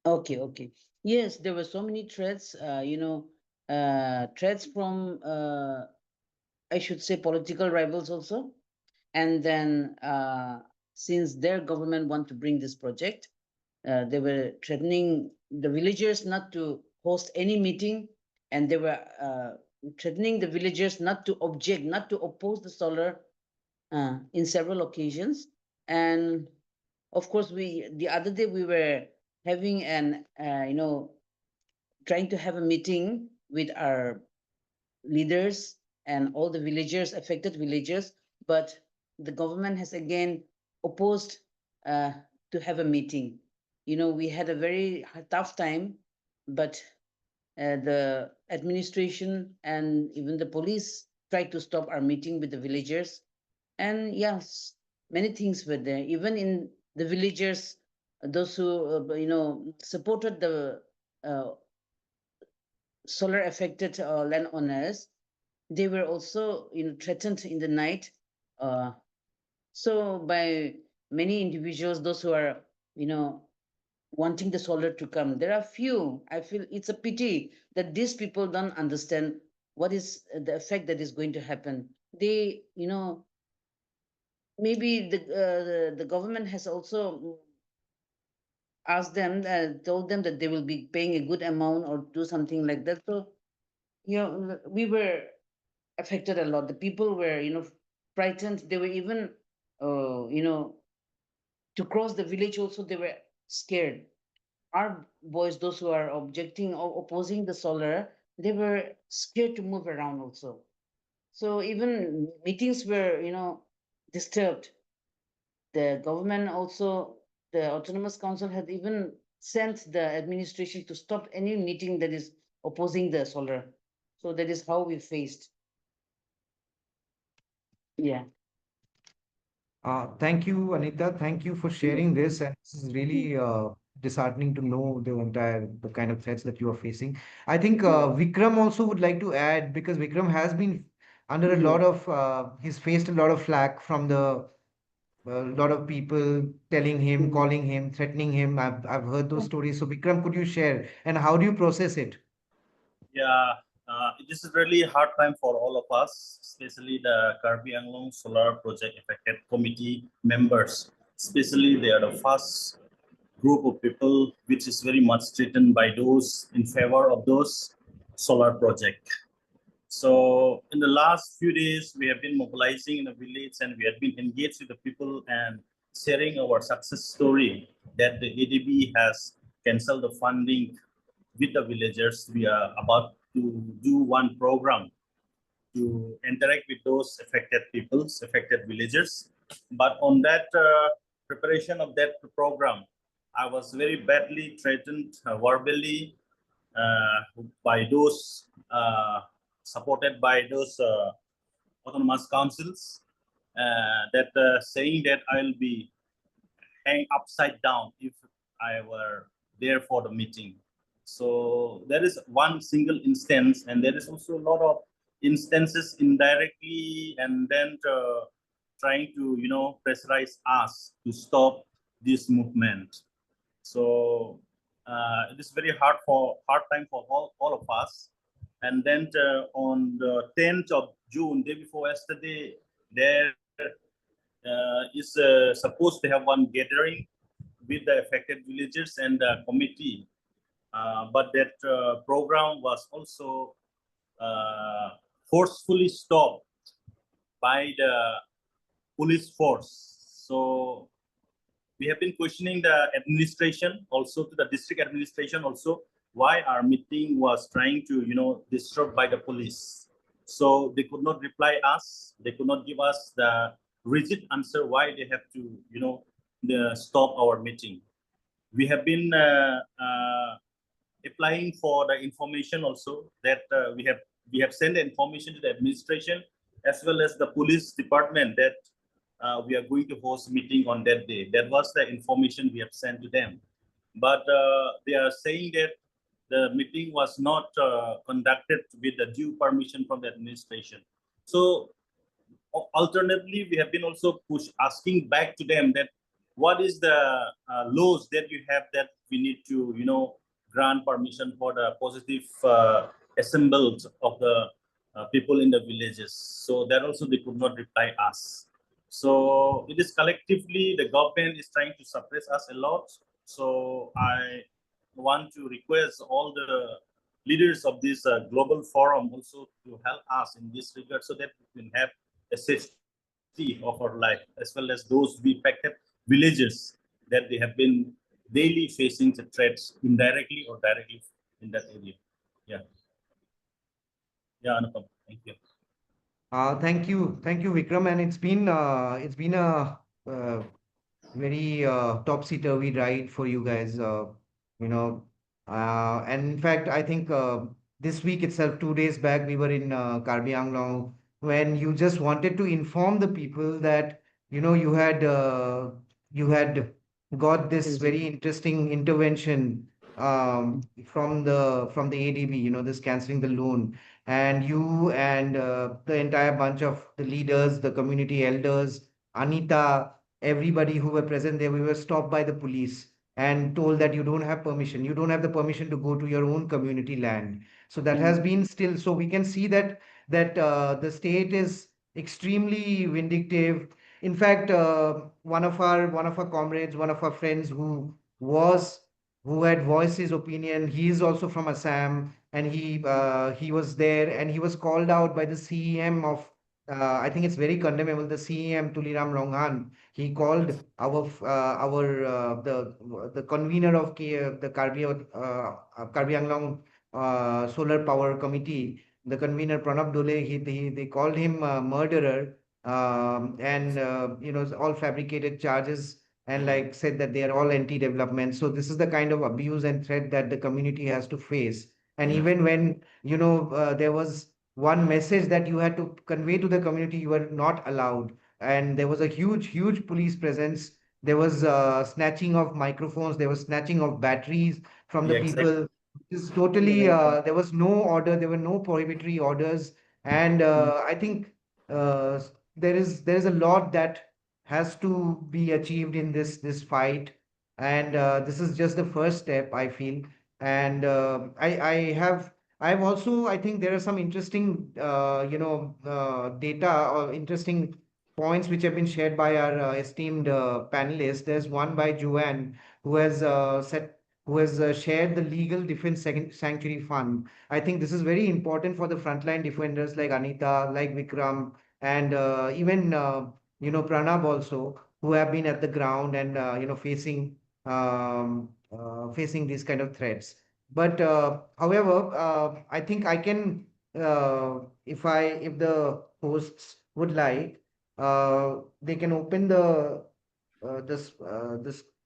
Okay, okay. Yes, there were so many threats, threats from, I should say, political rivals also. And then, since their government want to bring this project, they were threatening the villagers not to host any meeting, and they were threatening the villagers not to object, not to oppose the solar in several occasions. And of course, the other day we were having an trying to have a meeting with our leaders and all the villagers, affected villagers, but the government has again opposed uh, to have a meeting. We had a very tough time, but the administration and even the police tried to stop our meeting with the villagers. And yes, many things were there. Even in the villagers, those who supported the uh, solar affected landowners, they were also threatened in the night. Uh, so by many individuals, those who are wanting the solar to come, there are few. I feel it's a pity that these people don't understand what is the effect that is going to happen. They, maybe the government has also asked them, told them that they will be paying a good amount or do something like that. So we were affected a lot. The people were frightened. They were even to cross the village also they were scared. Our boys, those who are objecting or opposing the solar, they were scared to move around also. So even meetings were, disturbed. The government also, the Autonomous Council had even sent the administration to stop any meeting that is opposing the solar. So that is how we faced. Yeah. Thank you, Anita. Thank you for sharing this. And this is really disheartening to know the kind of threats that you are facing. I think Vikram also would like to add, because Vikram has been under a lot of he's faced a lot of flack from a lot of people telling him, calling him, threatening him. I've heard those stories. So Vikram, could you share, and how do you process it? Yeah, this is really hard time for all of us, especially the Karbi Anglong Solar Project Affected Committee members. Especially they are the first group of people which is very much threatened by those in favor of those solar project. So in the last few days, we have been mobilizing in the village and we have been engaged with the people and sharing our success story that the ADB has canceled the funding with the villagers. We are about to do one program to interact with those affected peoples, affected villagers. But on that preparation of that program, I was very badly threatened verbally by those supported by those autonomous councils that saying that I'll be hang upside down if I were there for the meeting. So there is one single instance, and there is also a lot of instances indirectly, and then trying to pressurize us to stop this movement. So it is very hard time for all of us. And then on the 10th of June, day before yesterday, there is supposed to have one gathering with the affected villagers and the committee. But that program was also forcefully stopped by the police force. So we have been questioning the administration, also to the district administration also, why our meeting was trying to, disrupt by the police. So they could not reply us. They could not give us the rigid answer why they have to, stop our meeting. We have been applying for the information also that we have sent the information to the administration as well as the police department that we are going to host meeting on that day. That was the information we have sent to them. But they are saying that the meeting was not conducted with the due permission from the administration. So alternatively, we have been also asking back to them that what is the laws that you have that we need to, grant permission for the positive assembled of the people in the villages. So that also they could not reply us. So it is collectively the government is trying to suppress us a lot. So I want to request all the leaders of this global forum also to help us in this regard so that we can have a safety of our life as well as those affected villagers that they have been daily facing the threats indirectly or directly in that area. Yeah. Yeah, Anupam. Thank you. Thank you, Vikram. And it's been a very topsy-turvy ride for you guys. You know, and in fact, I think this week itself, 2 days back, we were in Karbi Anglong when you just wanted to inform the people that you had got this very interesting intervention from the ADB. This canceling the loan, and you and the entire bunch of the leaders, the community elders, Anita, everybody who were present there, we were stopped by the police and told that you don't have permission. You don't have the permission to go to your own community land. So that has been still. So we can see that the state is extremely vindictive. In fact, one of our comrades, one of our friends who had voiced his opinion, he is also from Assam, and he was there, and he was called out by the CEM of I think it's very condemnable. The CEM Tuliram Ronghan, he called our the convener of the Karbi Anglong Solar Power Committee, the convener Pranab Dole, they called him a murderer, and all fabricated charges, and like said that they are all anti-development. So this is the kind of abuse and threat that the community has to face. And even when there was one message that you had to convey to the community, you were not allowed, and there was a huge police presence. There was snatching of microphones, there was snatching of batteries from the Yeah, exactly. people. It's totally, there was no order, there were no prohibitory orders, and I think there is a lot that has to be achieved in this fight, and this is just the first step, I feel. And I've also, I think there are some interesting data or interesting points which have been shared by our esteemed panelists. There's one by Joanne who has shared the Legal Defense Sanctuary Fund. I think this is very important for the frontline defenders like Anita, like Vikram, and even Pranab also, who have been at the ground and facing these kind of threats. But however, I think I can, if the hosts would like, they can open this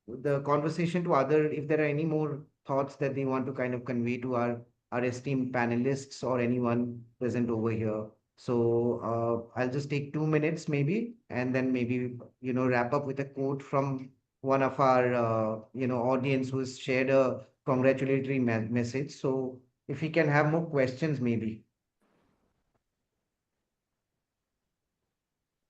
the conversation to other, if there are any more thoughts that they want to kind of convey to our esteemed panelists or anyone present over here. So I'll just take 2 minutes maybe, and then maybe wrap up with a quote from one of our audience who has shared a congratulatory message. So if we can have more questions, maybe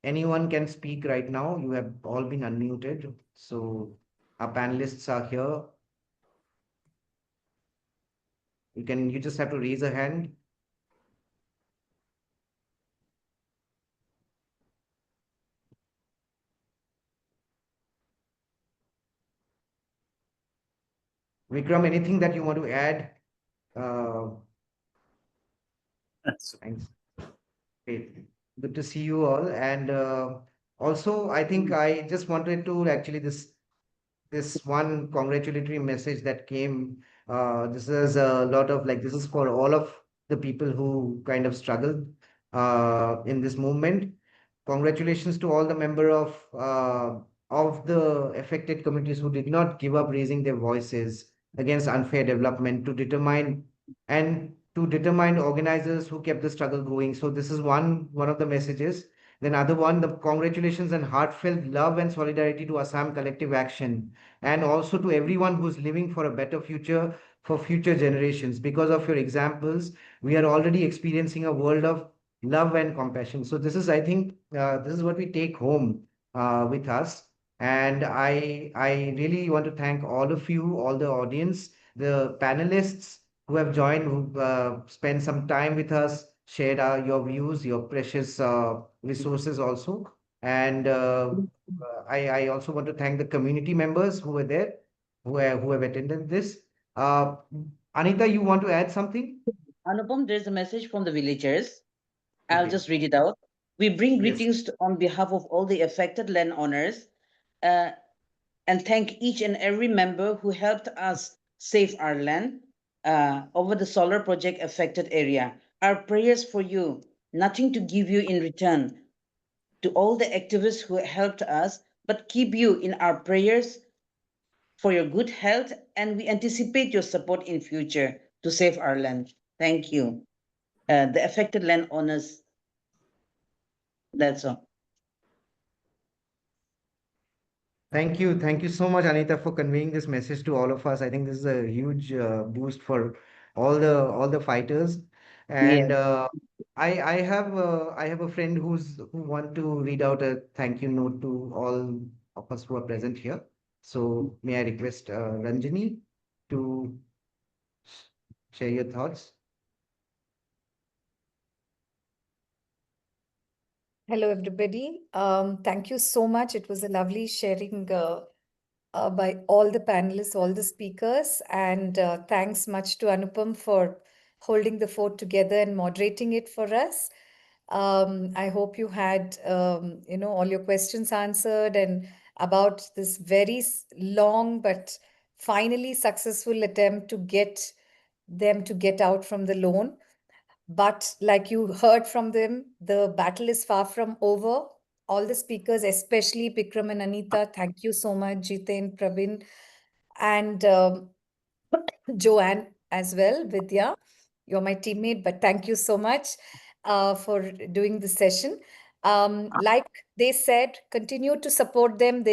anyone can speak right now. You have all been unmuted, so our panelists are here. You just have to raise a hand. Vikram, anything that you want to add? Thanks. Great. Good to see you all. And also, I think I just wanted to actually this one congratulatory message that came. This is a lot of, like, this is for all of the people who kind of struggled in this movement. Congratulations to all the member of the affected communities who did not give up raising their voices against unfair development to determine organizers who kept the struggle going. So this is one of the messages. Then other one, the congratulations and heartfelt love and solidarity to Assam Collective Action, and also to everyone who's living for a better future for future generations. Because of your examples, we are already experiencing a world of love and compassion. So this is, I think, this is what we take home with us. And I really want to thank all of you, all the audience, the panelists who have joined, who spent some time with us, shared your views, your precious resources also. And I also want to thank the community members who were there, who have attended this. Uh, Anita, you want to add something? Anupam, there's a message from the villagers. I'll Okay. just read it out. We bring Yes. greetings on behalf of all the affected landowners and thank each and every member who helped us save our land over the solar project affected area. Our prayers for you, nothing to give you in return. To all the activists who helped us, but keep you in our prayers for your good health, and we anticipate your support in future to save our land. Thank you. The affected landowners, that's all. Thank you. Thank you so much, Anita, for conveying this message to all of us. I think this is a huge boost for all the fighters. And Yes. I have a friend who want to read out a thank you note to all of us who are present here. So may I request Ranjini to share your thoughts? Hello, everybody. Thank you so much. It was a lovely sharing by all the panelists, all the speakers, and thanks much to Anupam for holding the fort together and moderating it for us. I hope you had, all your questions answered and about this very long but finally successful attempt to get them to get out from the loan. But like you heard from them, the battle is far from over. All the speakers, especially Bikram and Anita, thank you so much, Jiten, Pravin, and Joanne as well, Vidya. You're my teammate, but thank you so much for doing the session. Like they said, continue to support them.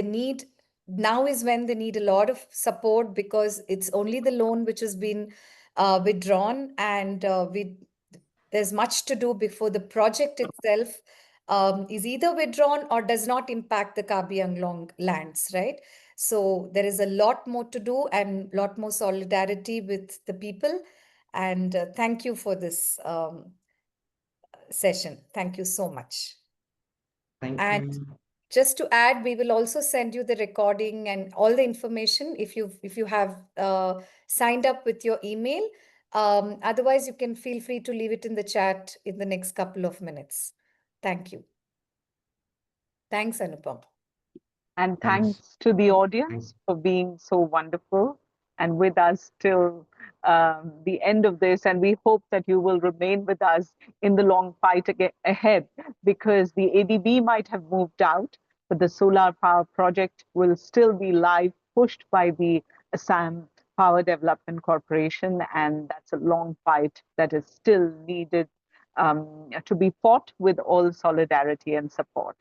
Now is when they need a lot of support, because it's only the loan which has been withdrawn, and there's much to do before the project itself is either withdrawn or does not impact the Kabi Anglong lands, right? So there is a lot more to do and a lot more solidarity with the people. And thank you for this session. Thank you so much. Thank And you. just to add, we will also send you the recording and all the information if you have signed up with your email. Otherwise, you can feel free to leave it in the chat in the next couple of minutes. Thank you. Thanks, Anupam. And Thanks. thanks to the audience for being so wonderful and with us till the end of this. And we hope that you will remain with us in the long fight ahead, because the ABB might have moved out, but the solar power project will still be live, pushed by the Assam Power Development Corporation. And that's a long fight that is still needed to be fought with all solidarity and support.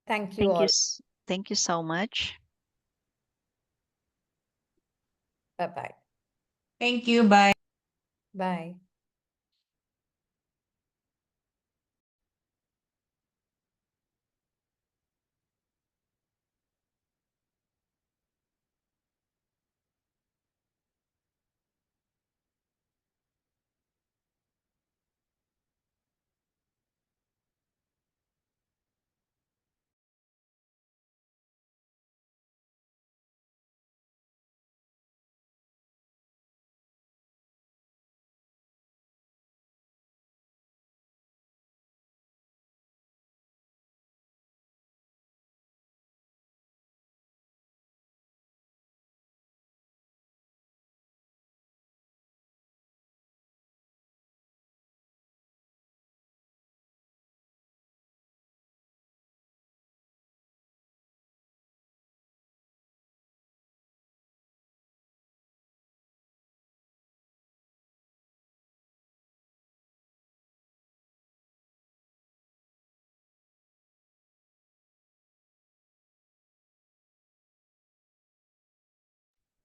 Thank you all. Thank you so much. Bye-bye. Thank you. Bye. Bye.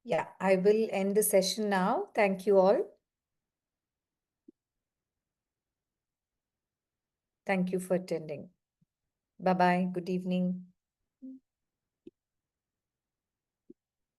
Yeah, I will end the session now. Thank you all. Thank you for attending. Bye-bye. Good evening.